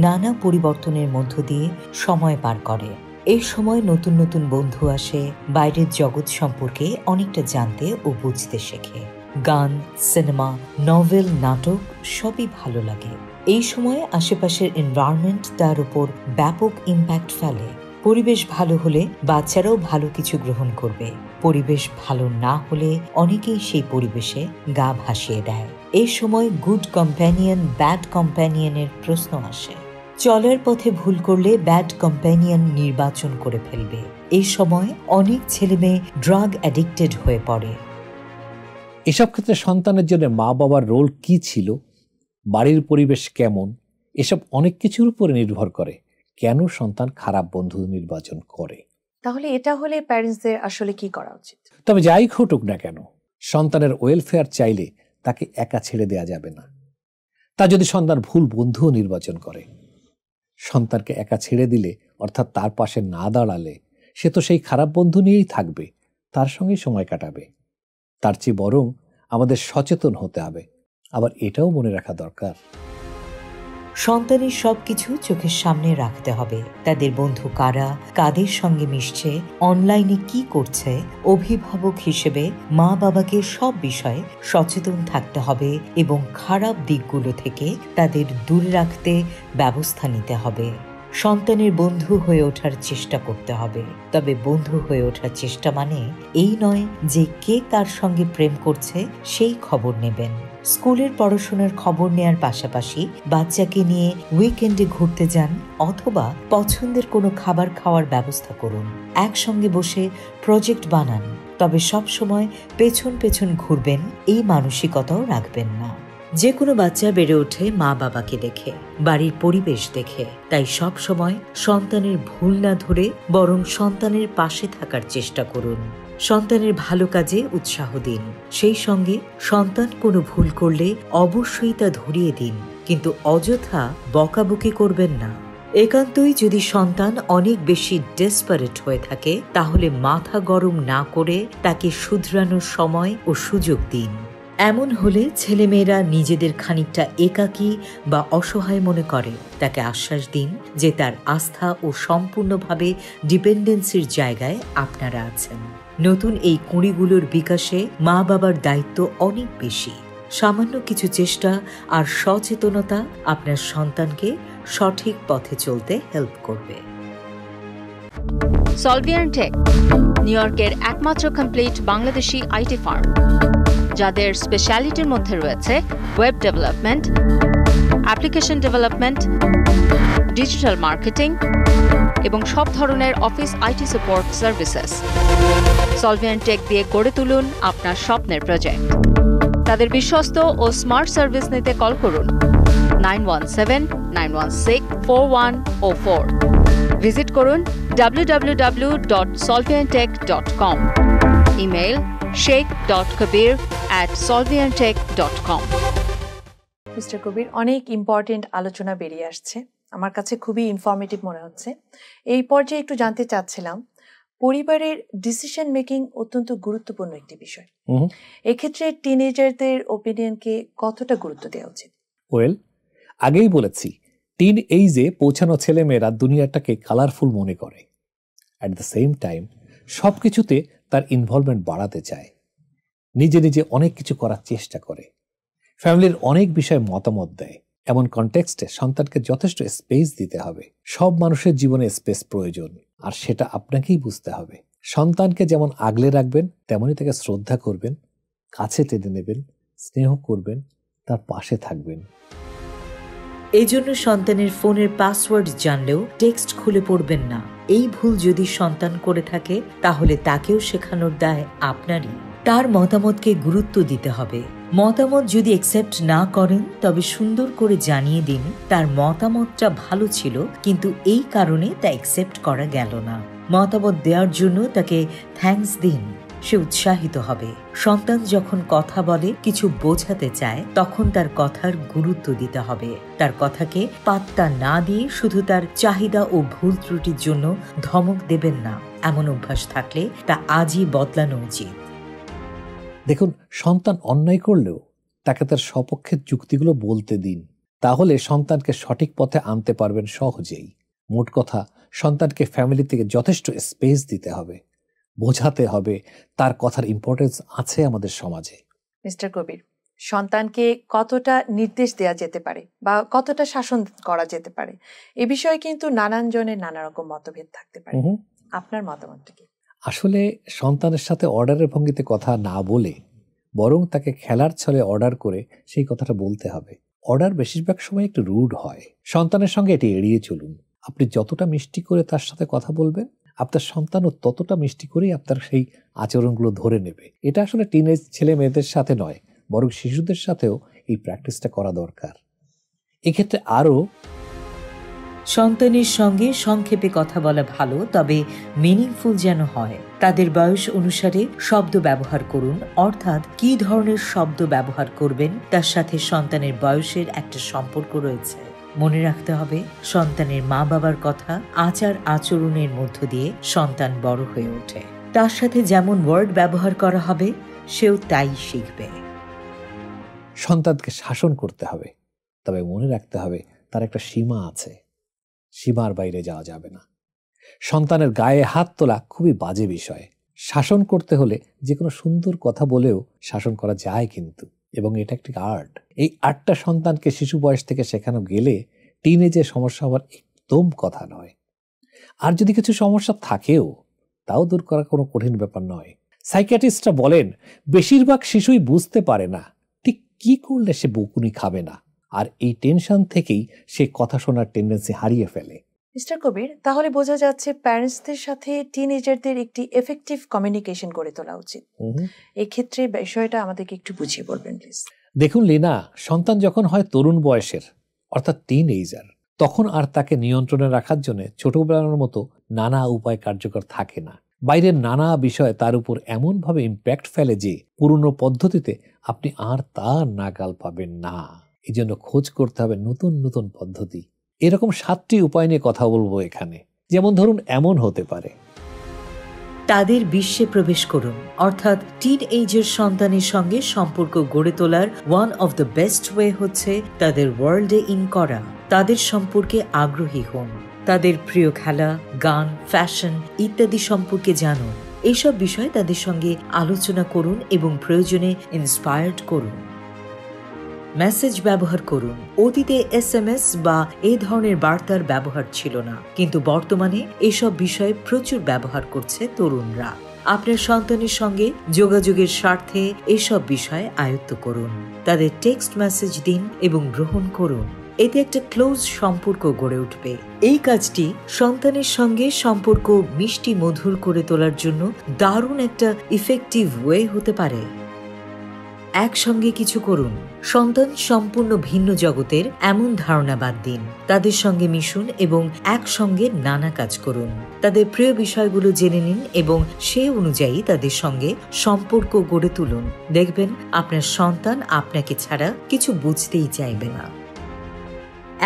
নানা পরিবর্তনের মধ্য দিয়ে সময় পার করে। এই সময় নতুন নতুন বন্ধু আসে, বাইরের জগৎ সম্পর্কে অনেকটা জানতে ও বুঝতে শেখে। গান, সিনেমা, নভেল, নাটক সবই ভালো লাগে। এই সময় আশেপাশের এনভায়রনমেন্ট তার উপর ব্যাপক ইম্প্যাক্ট ফেলে। পরিবেশ ভালো হলে বাচ্চারাও ভালো কিছু গ্রহণ করবে। পরিবেশ ভালো না হলে অনেকেই সেই পরিবেশে গা ভাসিয়ে দেয়। এই সময় গুড কম্প্যানিয়ন ব্যাড কম্প্যানিয়নের প্রশ্ন আসে। চলার পথে ভুল করলে ব্যাড কম্প্যানিয়ন নির্বাচন করে ফেলবে। এই সময় অনেক ছেলেমেয়ে ড্রাগ অ্যাডিক্টেড হয়ে পড়ে। এসব ক্ষেত্রে সন্তানের জন্য মা বাবার রোল কি ছিল, বাড়ির পরিবেশ কেমন, এসব অনেক কিছুর উপরে নির্ভর করে কেন সন্তান খারাপ বন্ধু নির্বাচন করে। তাহলে এটা হলে প্যারেন্টসদের আসলে কি করা উচিত? তবে যাই ঘটুক না কেন, সন্তানের ওয়েলফেয়ার চাইলে তাকে একা ছেড়ে দেওয়া যাবে না। তা যদি সন্তান ভুল বন্ধুও নির্বাচন করে, সন্তানকে একা ছেড়ে দিলে অর্থাৎ তার পাশে না দাঁড়ালে সে তো সেই খারাপ বন্ধু নিয়েই থাকবে, তার সঙ্গেই সময় কাটাবে। তার চেয়ে বরং আমাদের সচেতন হতে হবে। আবার এটাও মনে রাখা দরকার, সন্তানের সবকিছু চোখের সামনে রাখতে হবে। তাদের বন্ধু কারা, কাদের সঙ্গে মিশছে, অনলাইনে কি করছে। অভিভাবক হিসেবে মা বাবাকে সব বিষয়ে সচেতন থাকতে হবে এবং খারাপ দিকগুলো থেকে তাদের দূরে রাখতে ব্যবস্থা নিতে হবে। সন্তানের বন্ধু হয়ে ওঠার চেষ্টা করতে হবে। তবে বন্ধু হয়ে ওঠার চেষ্টা মানে এই নয় যে কে কার সঙ্গে প্রেম করছে সেই খবর নেবেন। স্কুলের পড়াশোনার খবর নেয়ার পাশাপাশি বাচ্চাকে নিয়ে উইকেন্ডে ঘুরতে যান অথবা পছন্দের কোনো খাবার খাওয়ার ব্যবস্থা করুন। একসঙ্গে বসে প্রজেক্ট বানান। তবে সব সময় পেছন পেছন ঘুরবেন এই মানসিকতাও রাখবেন না। যে কোনো বাচ্চা বেড়ে ওঠে মা বাবাকে দেখে, বাড়ির পরিবেশ দেখে। তাই সব সময় সন্তানের ভুল না ধরে বরং সন্তানের পাশে থাকার চেষ্টা করুন। সন্তানের ভালো কাজে উৎসাহ দিন। সেই সঙ্গে সন্তান কোনো ভুল করলে অবশ্যই তা ধরিয়ে দিন, কিন্তু অযথা বকাবকি করবেন না। একান্তই যদি সন্তান অনেক বেশি ডেসপারেট হয়ে থাকে তাহলে মাথা গরম না করে তাকে শুধরানোর সময় ও সুযোগ দিন। এমন হলে ছেলেমেয়েরা নিজেদের খানিকটা একাকী বা অসহায় মনে করে। তাকে আশ্বাস দিন যে তার আস্থা ও সম্পূর্ণভাবে ডিপেন্ডেন্সির জায়গায় আপনারা আছেন। নতুন এই কুঁড়িগুলোর বিকাশে মা বাবার দায়িত্ব অনেক বেশি। সামান্য কিছু চেষ্টা আর সচেতনতা আপনার সন্তানকে সঠিক পথে চলতে হেল্প করবে। সলভিয়ান টেক, নিউ ইয়র্কের একমাত্র কমপ্লিট বাংলাদেশি আইটি ফার্ম, যাদের স্পেশালিটির মধ্যে রয়েছে web development, application development, digital marketing এবং সব ধরনের office IT support services. Solvian Tech দিয়ে গড়ে তুলুন আপনার স্বপ্নের প্রজেক্ট। তাদের বিশ্বস্ত ও স্মার্ট সার্ভিস নিতে কল করুন 9179164104। ভিজিট করুন www.solviantech.com। Email sheikh.kabir@solviantech.com। মিস্টার কবির, অনেক ইম্পর্টেন্ট আলোচনা বেরিয়ে আসছে, আমার কাছে খুবই ইনফরমেটিভ মনে হচ্ছে। এই পর্যায়ে একটু জানতে চাচ্ছিলাম, পরিবারের ডিসিশন মেকিং অত্যন্ত গুরুত্বপূর্ণ একটি বিষয়। এক্ষেত্রে টিনেজারদের ওপিনিয়নকে কতটা গুরুত্ব দেওয়া উচিত? ওয়েল, আগেই বলেছি, টিন এইজে পৌঁছানো ছেলেমেয়েরা দুনিয়াটাকে কালারফুল মনে করে। অ্যাট দ্য সেম টাইম সব কিছুতে তার ইনভলভমেন্ট বাড়াতে চায়, নিজে নিজে অনেক কিছু করার চেষ্টা করে, ফ্যামিলির অনেক বিষয়ে মতামত দেয়। এমন কনটেক্সটে সন্তানকে যথেষ্ট স্পেস দিতে হবে। সব মানুষের জীবনে স্পেস প্রয়োজন, আর সেটা আপনাকেই বুঝতে হবে। সন্তানকে যেমন আগলে রাখবেন তেমনই তাকে শ্রদ্ধা করবেন, কাছে টেনে নেবেন, স্নেহ করবেন, তার পাশে থাকবেন। এই জন্য সন্তানের ফোনের পাসওয়ার্ড জানলেও টেক্সট খুলে পড়বেন না। এই ভুল যদি সন্তান করে থাকে তাহলে তাকেও শেখানোর দায় আপনারই। তার মতামতকে গুরুত্ব দিতে হবে। মতামত যদি অ্যাকসেপ্ট না করেন তবে সুন্দর করে জানিয়ে দিন তার মতামতটা ভালো ছিল, কিন্তু এই কারণে তা অ্যাকসেপ্ট করা গেল না। মতামত দেওয়ার জন্য তাকে থ্যাঙ্কস দিন, সে উৎসাহিত হবে। সন্তান যখন কথা বলে, কিছু বোঝাতে চায়, তখন তার কথার গুরুত্ব দিতে হবে। তার কথাকে পাত্তা না দিয়ে শুধু তার চাহিদা ও ভুল ত্রুটির জন্য ধমক দেবেন না। এমন অভ্যাস থাকলে তা আজই বদলানো উচিত। দেখুন, সন্তান অন্যায় করলেও তাকে তার সপক্ষের যুক্তিগুলো বলতে দিন, তাহলে সন্তানকে সঠিক পথে আনতে পারবেন সহজেই। মোট কথা, সন্তানকে ফ্যামিলি থেকে যথেষ্ট স্পেস দিতে হবে, বোঝাতে হবে তার কথার ইম্পর্টেন্স আছে আমাদের সমাজে। মিস্টার কবির, সন্তানকে কতটা নির্দেশ দেওয়া যেতে পারে বা কতটা শাসন করা যেতে পারে, এ বিষয়ে কিন্তু নানান জনের নানা রকম মতভেদ থাকতে পারে। আপনার মতামতটা কি? আসলে সন্তানের সাথে অর্ডারের ভঙ্গিতে কথা না বলে বরং তাকে খেলার ছলে অর্ডার করে সেই কথাটা বলতে হবে। অর্ডার বেশিরভাগ সময় একটু রুড হয়, সন্তানের সঙ্গে এটি এড়িয়ে চলুন। আপনি যতটা মিষ্টি করে তার সাথে কথা বলবেন, আপনার সন্তানও ততটা মিষ্টি করেই আপনার সেই আচরণগুলো ধরে নেবে। এটা আসলে টিনেজ ছেলে মেয়েদের সাথে নয়, বরং শিশুদের সাথেও এই প্র্যাকটিসটা করা দরকার। এক্ষেত্রে আরও সন্তানের সঙ্গে সংক্ষেপে কথা বলা ভালো, তবে মিনিংফুল যেন হয়। তাদের বয়স অনুসারে শব্দ ব্যবহার করুন, অর্থাৎ কি ধরনের শব্দ ব্যবহার করবেন তার সাথে সন্তানের বয়সের একটা সম্পর্ক রয়েছে। মনে রাখতে হবে, সন্তানের মা বাবার কথা, আচার আচরণের মধ্য দিয়ে সন্তান বড় হয়ে ওঠে। তার সাথে যেমন ওয়ার্ড ব্যবহার করা হবে, সেও তাই শিখবে। সন্তানকে শাসন করতে হবে, তবে মনে রাখতে হবে তার একটা সীমা আছে, সীমার বাইরে যাওয়া যাবে না। সন্তানের গায়ে হাত তোলা খুবই বাজে বিষয়। শাসন করতে হলে যে কোনো সুন্দর কথা বলেও শাসন করা যায় কিন্তু, এবং এটা একটি আর্ট। এই আর্টটা সন্তানকে শিশু বয়স থেকে শেখানো গেলে টিনেজে সমস্যা হওয়ার একদম কথা নয়। আর যদি কিছু সমস্যা থাকেও, তাও দূর করা কোনো কঠিন ব্যাপার নয়। সাইকিয়াট্রিস্টরা বলেন বেশিরভাগ শিশুই বুঝতে পারে না ঠিক কি করলে সে বকুনি খাবে না, আর এই টেনশন থেকেই সে কথা শোনার টেন্ডেন্সি হারিয়ে ফেলে। মিস্টার কবির, তাহলে বোঝা যাচ্ছে প্যারেন্টসদের সাথে টিনেজারদের একটি এফেক্টিভ কমিউনিকেশন গড়ে তোলা উচিত। এই ক্ষেত্রে বিষয়টা আমাদেরকে একটু বুঝিয়ে বলবেন প্লিজ। দেখুন লীনা, সন্তান যখন হয় তরুণ বয়সের, অর্থাৎ টিনএজার, তখন আর তাকে নিয়ন্ত্রণে রাখার জন্য ছোটবেলার মতো নানা উপায় কার্যকর থাকে না। বাইরের নানা বিষয় তার উপর এমনভাবে ইম্প্যাক্ট ফেলে যে পুরনো পদ্ধতিতে আপনি আর তার নাগাল পাবেন না। এই জন্য খোঁজ করতে হবে নতুন নতুন পদ্ধতি। এরকম 7টি উপায় নিয়ে কথা বলবো এখানে। যেমন ধরুন, এমন হতে পারে তাদের বিশ্বে প্রবেশ করুন, অর্থাৎ টিন এজের সন্তানের সঙ্গে সম্পর্ক গড়ে তোলার one of the best way হচ্ছে তাদের ওয়ার্ল্ডে ইন করা। তাদের সম্পর্কে আগ্রহী হন, তাদের প্রিয় খেলা, গান, ফ্যাশন ইত্যাদি সম্পর্কে জানুন। এইসব বিষয়ে তাদের সঙ্গে আলোচনা করুন এবং প্রয়োজনে ইন্সপায়ার্ড করুন। মেসেজ ব্যবহার করুন। অতীতে SMS বা এই ধরনের বার্তার ব্যবহার ছিল না, কিন্তু বর্তমানে এসব বিষয়ে প্রচুর ব্যবহার করছে তরুণরা। আপনার সন্তানের সঙ্গে যোগাযোগের স্বার্থে এসব বিষয়ে আয়ত্ত করুন। তাদের টেক্সট মেসেজ দিন এবং গ্রহণ করুন। এতে একটা ক্লোজ সম্পর্ক গড়ে উঠবে। এই কাজটি সন্তানের সঙ্গে সম্পর্ক মিষ্টি মধুর করে তোলার জন্য দারুণ একটা ইফেক্টিভ ওয়ে হতে পারে। একসঙ্গে কিছু করুন। সন্তান সম্পূর্ণ ভিন্ন জগতের এমন ধারণা বাদ দিন। তাদের সঙ্গে মিশুন এবং একসঙ্গে নানা কাজ করুন। তাদের প্রিয় বিষয়গুলো জেনে নিন এবং সে অনুযায়ী তাদের সঙ্গে সম্পর্ক গড়ে তুলুন। দেখবেন আপনার সন্তান আপনাকে ছাড়া কিছু বুঝতেই চাইবে না।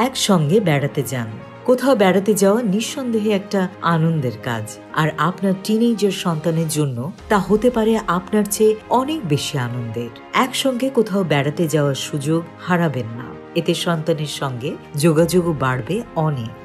একসঙ্গে বেড়াতে যান। কোথাও বেড়াতে যাওয়া নিঃসন্দেহে একটা আনন্দের কাজ, আর আপনার টিনেজার সন্তানের জন্য তা হতে পারে আপনার চেয়ে অনেক বেশি আনন্দের। একসঙ্গে কোথাও বেড়াতে যাওয়ার সুযোগ হারাবেন না। এতে সন্তানের সঙ্গে যোগাযোগও বাড়বে অনেক।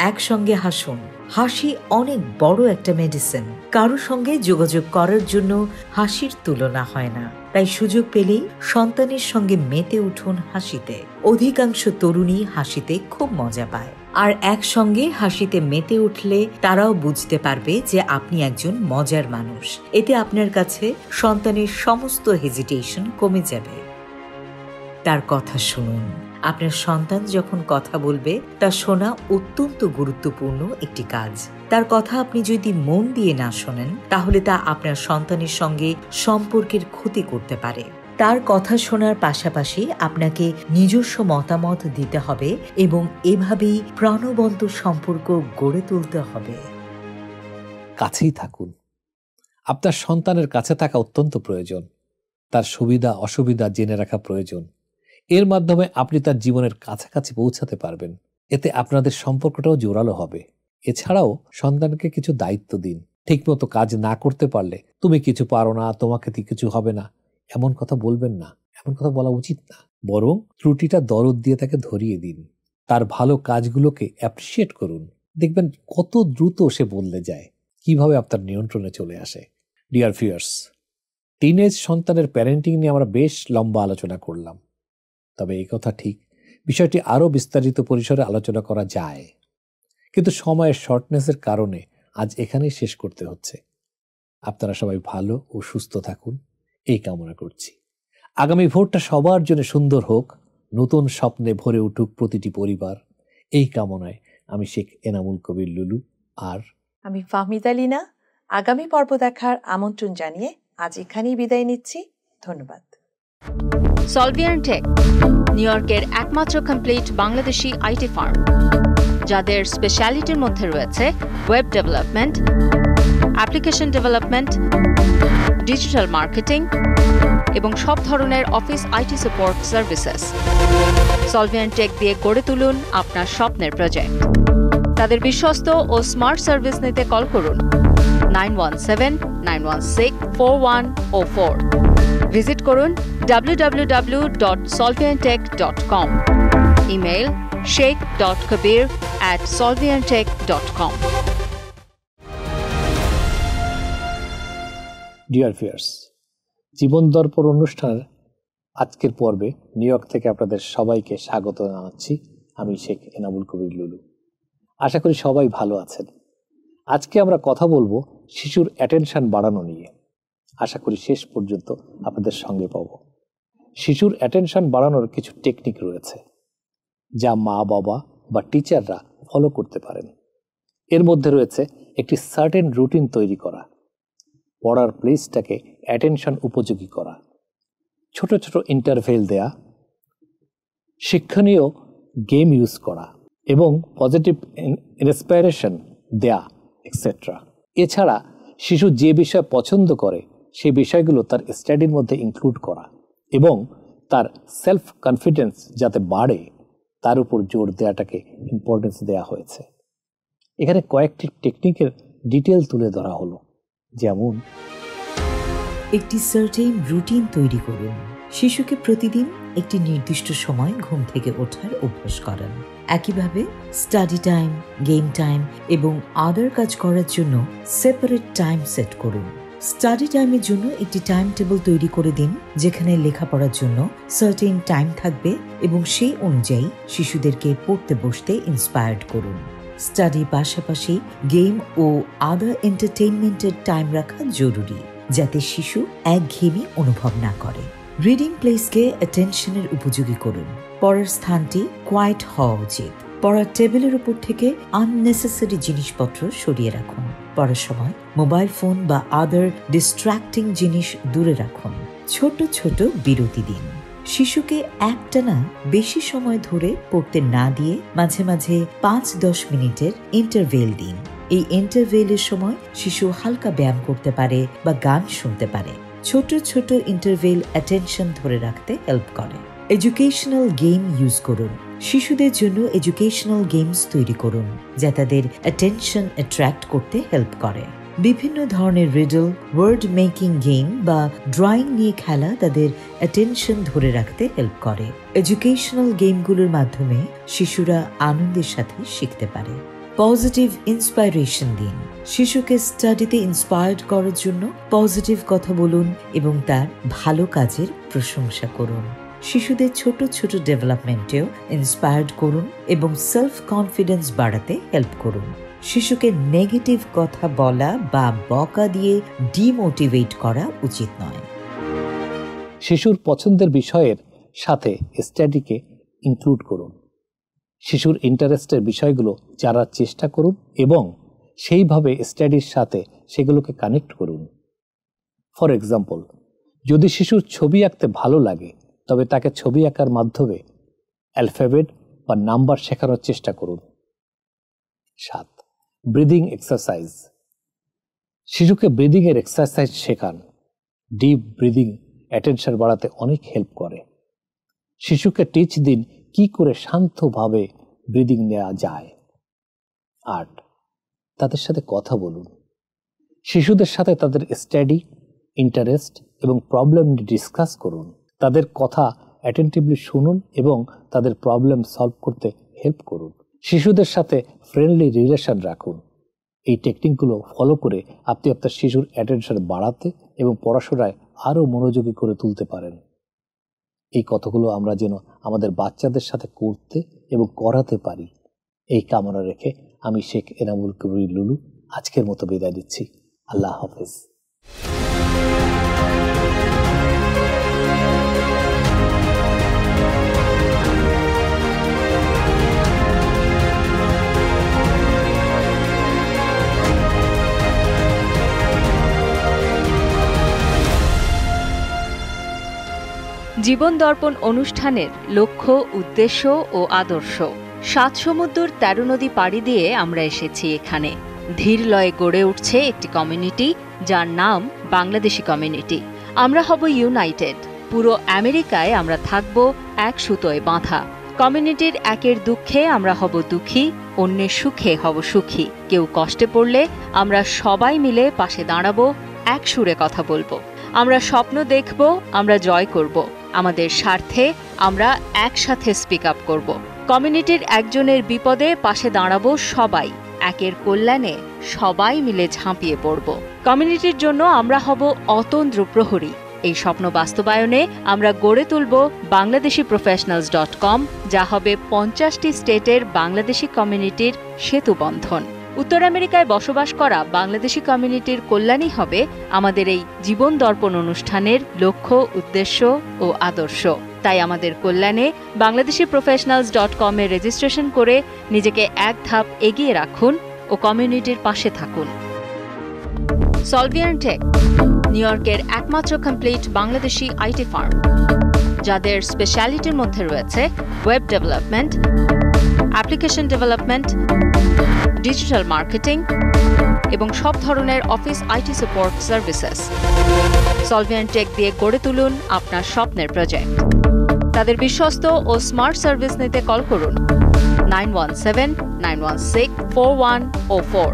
একসঙ্গে হাসুন। হাসি অনেক বড় একটা মেডিসিন। কারো সঙ্গে যোগাযোগ করার জন্য হাসির তুলনা হয় না, তাই সুযোগ পেলেই সন্তানের সঙ্গে মেতে উঠুন হাসিতে। অধিকাংশ তরুণী হাসিতে খুব মজা পায়, আর একসঙ্গে হাসিতে মেতে উঠলে তারাও বুঝতে পারবে যে আপনি একজন মজার মানুষ। এতে আপনার কাছে সন্তানের সমস্ত হেজিটেশন কমে যাবে। তার কথা শুনুন। আপনার সন্তান যখন কথা বলবে, তা শোনা অত্যন্ত গুরুত্বপূর্ণ একটি কাজ। তার কথা আপনি যদি মন দিয়ে না শোনেন, তাহলে তা আপনার সন্তানের সঙ্গে সম্পর্কের ক্ষতি করতে পারে। তার কথা শোনার পাশাপাশি আপনাকে নিজস্ব মতামত দিতে হবে এবং এভাবেই প্রাণবন্ত সম্পর্ক গড়ে তুলতে হবে। কাছেই থাকুন। আপনার সন্তানের কাছে থাকা অত্যন্ত প্রয়োজন। তার সুবিধা অসুবিধা জেনে রাখা প্রয়োজন। এর মাধ্যমে আপনি তার জীবনের কাছাকাছি পৌঁছাতে পারবেন। এতে আপনাদের সম্পর্কটাও জোরালো হবে। এছাড়াও সন্তানকে কিছু দায়িত্ব দিন। ঠিকমতো কাজ না করতে পারলে তুমি কিছু পারো না, তোমাকে কিছু হবে না, এমন কথা বলবেন না। এমন কথা বলা উচিত না। বরং ত্রুটিটা দরদ দিয়ে তাকে ধরিয়ে দিন। তার ভালো কাজগুলোকে অ্যাপ্রিসিয়েট করুন। দেখবেন কত দ্রুত সে বদলে যায়, কিভাবে আপনার নিয়ন্ত্রণে চলে আসে। ডিয়ার ভিউয়ার্স, টিনেজ সন্তানের প্যারেন্টিং নিয়ে আমরা বেশ লম্বা আলোচনা করলাম, তবে এই কথা ঠিক বিষয়টি আরও বিস্তারিত পরিসরে আলোচনা করা যায়, কিন্তু সময়ের শর্টনেসের কারণে আজ এখানেই শেষ করতে হচ্ছে। আপনারা সবাই ভালো ও সুস্থ থাকুন এই কামনা করছি। আগামী ভোরটা সবার জন্য সুন্দর হোক, নতুন স্বপ্নে ভরে উঠুক প্রতিটি পরিবার, এই কামনায় আমি শেখ এনামুল কবির লুলু আর আমি ফাহমিদা লিনা আগামী পর্ব দেখার আমন্ত্রণ জানিয়ে আজ এখানেই বিদায় নিচ্ছি। ধন্যবাদ। সলভিয়ান টেক, নিউ ইয়র্কের একমাত্র কমপ্লিট বাংলাদেশি আইটি ফার্ম, যাদের স্পেশালিটির মধ্যে রয়েছে web development, application development, digital marketing এবং সব ধরনের office IT support services. Solvian Tech দিয়ে গড়ে তুলুন আপনার স্বপ্নের প্রজেক্ট। তাদের বিশ্বস্ত ও স্মার্ট সার্ভিস নিতে কল করুন 917-916-4104। ভিজিট করুন www.solviantech.com। Email sheikh.kabir@solviantech.com। Dear viewers, জীবন দর্পণ অনুষ্ঠানের আজকের পর্বে নিউ ইয়র্ক থেকে আপনাদের সবাইকে স্বাগত জানাচ্ছি। আমি শেখ এনামুল কবির লুলু। আশা করি সবাই ভালো আছেন। আজকে আমরা কথা বলবো শিশুর অ্যাটেনশন বাড়ানো নিয়ে। আশা করি শেষ পর্যন্ত আপনাদের সঙ্গে পাবো। শিশুর অ্যাটেনশন বাড়ানোর কিছু টেকনিক রয়েছে যা মা বাবা বা টিচাররা ফলো করতে পারেন। এর মধ্যে রয়েছে একটি সার্টেন রুটিন তৈরি করা, পড়ার প্লেসটাকে অ্যাটেনশন উপযোগী করা, ছোট ছোট ইন্টারভেল দেয়া, শিক্ষণীয় গেম ইউজ করা এবং পজিটিভ ইন্সপিরেশন দেয়া এক্সেট্রা। এছাড়া শিশু যে বিষয় পছন্দ করে সেই বিষয়গুলো তার স্টাডির মধ্যে ইনক্লুড করা এবং তার সেলফ কনফিডেন্স যাতে বাড়ে তার উপর জোর দেওয়াটাকে ইম্পর্টেন্স দেওয়া হয়েছে। এখানে কয়েকটি টেকনিকের ডিটেল তুলে ধরা হলো, যেমন একটি সার্টেন রুটিন তৈরি করুন। শিশুকে প্রতিদিন একটি নির্দিষ্ট সময় ঘুম থেকে ওঠার অভ্যাস করান। একইভাবে স্টাডি টাইম, গেম টাইম এবং আদার কাজ করার জন্য সেপারেট টাইম সেট করুন। স্টাডি টাইমের জন্য একটি টাইম টেবিল তৈরি করে দিন, যেখানে লেখাপড়ার জন্য সার্টেন টাইম থাকবে এবং সেই অনুযায়ী শিশুদেরকে পড়তে বসতে ইন্সপায়ার্ড করুন। স্টাডির পাশাপাশি গেম ও আদার এন্টারটেইনমেন্টের টাইম রাখা জরুরি, যাতে শিশু একঘেয়েমি অনুভব না করে। রিডিং প্লেসকে অ্যাটেনশনের উপযোগী করুন। পড়ার স্থানটি কোয়াইট হওয়া উচিত। পড়ার টেবিলের উপর থেকে আননেসেসারি জিনিসপত্র সরিয়ে রাখুন। পড়ার সময় মোবাইল ফোন বা আদার ডিস্ট্র্যাক্টিং জিনিস দূরে রাখুন। ছোট ছোট বিরতি দিন। শিশুকে একটানা বেশি সময় ধরে পড়তে না দিয়ে মাঝে মাঝে 5-10 মিনিটের ইন্টারভেল দিন। এই ইন্টারভেলের সময় শিশু হালকা ব্যায়াম করতে পারে বা গান শুনতে পারে। ছোট ছোট ইন্টারভেল অ্যাটেনশন ধরে রাখতে হেল্প করে। এডুকেশনাল গেম ইউজ করুন। শিশুদের জন্য এডুকেশনাল গেমস তৈরি করুন যা তাদের অ্যাটেনশন অ্যাট্রাক্ট করতে হেল্প করে। বিভিন্ন ধরনের রিডল, ওয়ার্ড মেকিং গেম বা ড্রয়িং নিয়ে খেলা তাদের অ্যাটেনশন ধরে রাখতে হেল্প করে। এডুকেশনাল গেমগুলোর মাধ্যমে শিশুরা আনন্দের সাথে শিখতে পারে। পজিটিভ ইন্সপাইরেশন দিন। শিশুকে স্টাডিতে ইন্সপায়ার্ড করার জন্য পজিটিভ কথা বলুন এবং তার ভালো কাজের প্রশংসা করুন। শিশুদের ছোট ছোট ডেভেলপমেন্টেও ইন্সপায়ার্ড করুন এবং সেলফ কনফিডেন্স বাড়াতে হেল্প করুন। শিশুকে নেগেটিভ কথা বলা বা বকা দিয়ে ডিমোটিভেট করা উচিত নয়। শিশুর পছন্দের বিষয়ের সাথে স্টাডিকে ইনক্লুড করুন। শিশুর ইন্টারেস্টের বিষয়গুলো জানার চেষ্টা করুন এবং সেইভাবে স্টাডির সাথে সেগুলোকে কানেক্ট করুন। ফর এক্সাম্পল, যদি শিশুর ছবি আঁকতে ভালো লাগে তবে তাকে ছবি আঁকার মাধ্যমে অ্যালফাবেট বা নাম্বার শেখানোর চেষ্টা করুন। 7. Breathing exercise. শিশুকে ব্রিদিং এর এক্সারসাইজ শেখান। ডিপ ব্রিদিং অ্যাটেনশন বাড়াতে অনেক হেল্প করে। শিশুকে টিচ দিন কি করে শান্তভাবে ব্রিদিং নেওয়া যায়। 8. তাদের সাথে কথা বলুন। শিশুদের সাথে তাদের স্টাডি, ইন্টারেস্ট এবং প্রবলেম ডিসকাস করুন। তাদের কথা অ্যাটেন্টিভলি শুনুন এবং তাদের প্রবলেম সলভ করতে হেল্প করুন। শিশুদের সাথে ফ্রেন্ডলি রিলেশন রাখুন। এই টেকনিকগুলো ফলো করে আপনি আপনার শিশুর অ্যাটেনশন বাড়াতে এবং পড়াশোনায় আরও মনোযোগী করে তুলতে পারেন। এই কথাগুলো আমরা যেন আমাদের বাচ্চাদের সাথে করতে এবং করাতে পারি, এই কামনা রেখে আমি শেখ এনামুল কবির লুলু আজকের মতো বিদায় দিচ্ছি। আল্লাহ হাফেজ। জীবন দর্পণ অনুষ্ঠানের লক্ষ্য, উদ্দেশ্য ও আদর্শ। 7 সমুদ্র 13 নদী পাড়ি দিয়ে আমরা এসেছি এখানে। ধীর লয়ে গড়ে উঠছে একটি কমিউনিটি, যার নাম বাংলাদেশি কমিউনিটি। আমরা হব ইউনাইটেড। পুরো আমেরিকায় আমরা থাকব এক সুতোয় বাঁধা। কমিউনিটির একের দুঃখে আমরা হব দুঃখী, অন্যের সুখে হব সুখী। কেউ কষ্টে পড়লে আমরা সবাই মিলে পাশে দাঁড়াবো, এক সুরে কথা বলবো। আমরা স্বপ্ন দেখব, আমরা জয় করব। আমাদের স্বার্থে আমরা একসাথে স্পিক আপ করব। কমিউনিটির একজনের বিপদে পাশে দাঁড়াবো সবাই। একের কল্যাণে সবাই মিলে ঝাঁপিয়ে পড়ব। কমিউনিটির জন্য আমরা হব অতন্দ্র প্রহরী। এই স্বপ্ন বাস্তবায়নে আমরা গড়ে তুলব bangladeshiprofessionals.com, যা হবে 50টি স্টেটের বাংলাদেশি কমিউনিটির সেতুবন্ধন। উত্তর আমেরিকায় বসবাস করা বাংলাদেশি কমিউনিটির কল্যাণই হবে আমাদের এই জীবন দর্পণ অনুষ্ঠানের লক্ষ্য, উদ্দেশ্য ও আদর্শ। তাই আমাদের কল্যাণে bangladeshiprofessionals.com এ রেজিস্ট্রেশন করে নিজেকে এক ধাপ এগিয়ে রাখুন ও কমিউনিটির পাশে থাকুন। সলভিয়ান টেক, নিউ ইয়র্কের একমাত্র কমপ্লিট বাংলাদেশি আইটি ফার্ম, যাদের স্পেশালিটির মধ্যে রয়েছে web development, application development, digital marketing এবং সব ধরনের office IT support services. Solvian Tech দিয়ে গড়ে তুলুন আপনার স্বপ্নের প্রজেক্ট। তাদের বিশ্বস্ত ও স্মার্ট সার্ভিস নিতে কল করুন 9179164104।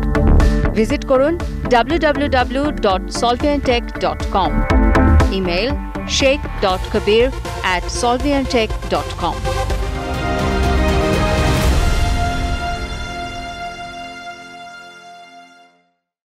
ভিজিট করুন www.solviantech.com। Email sheikh.kabir@solviantech.com।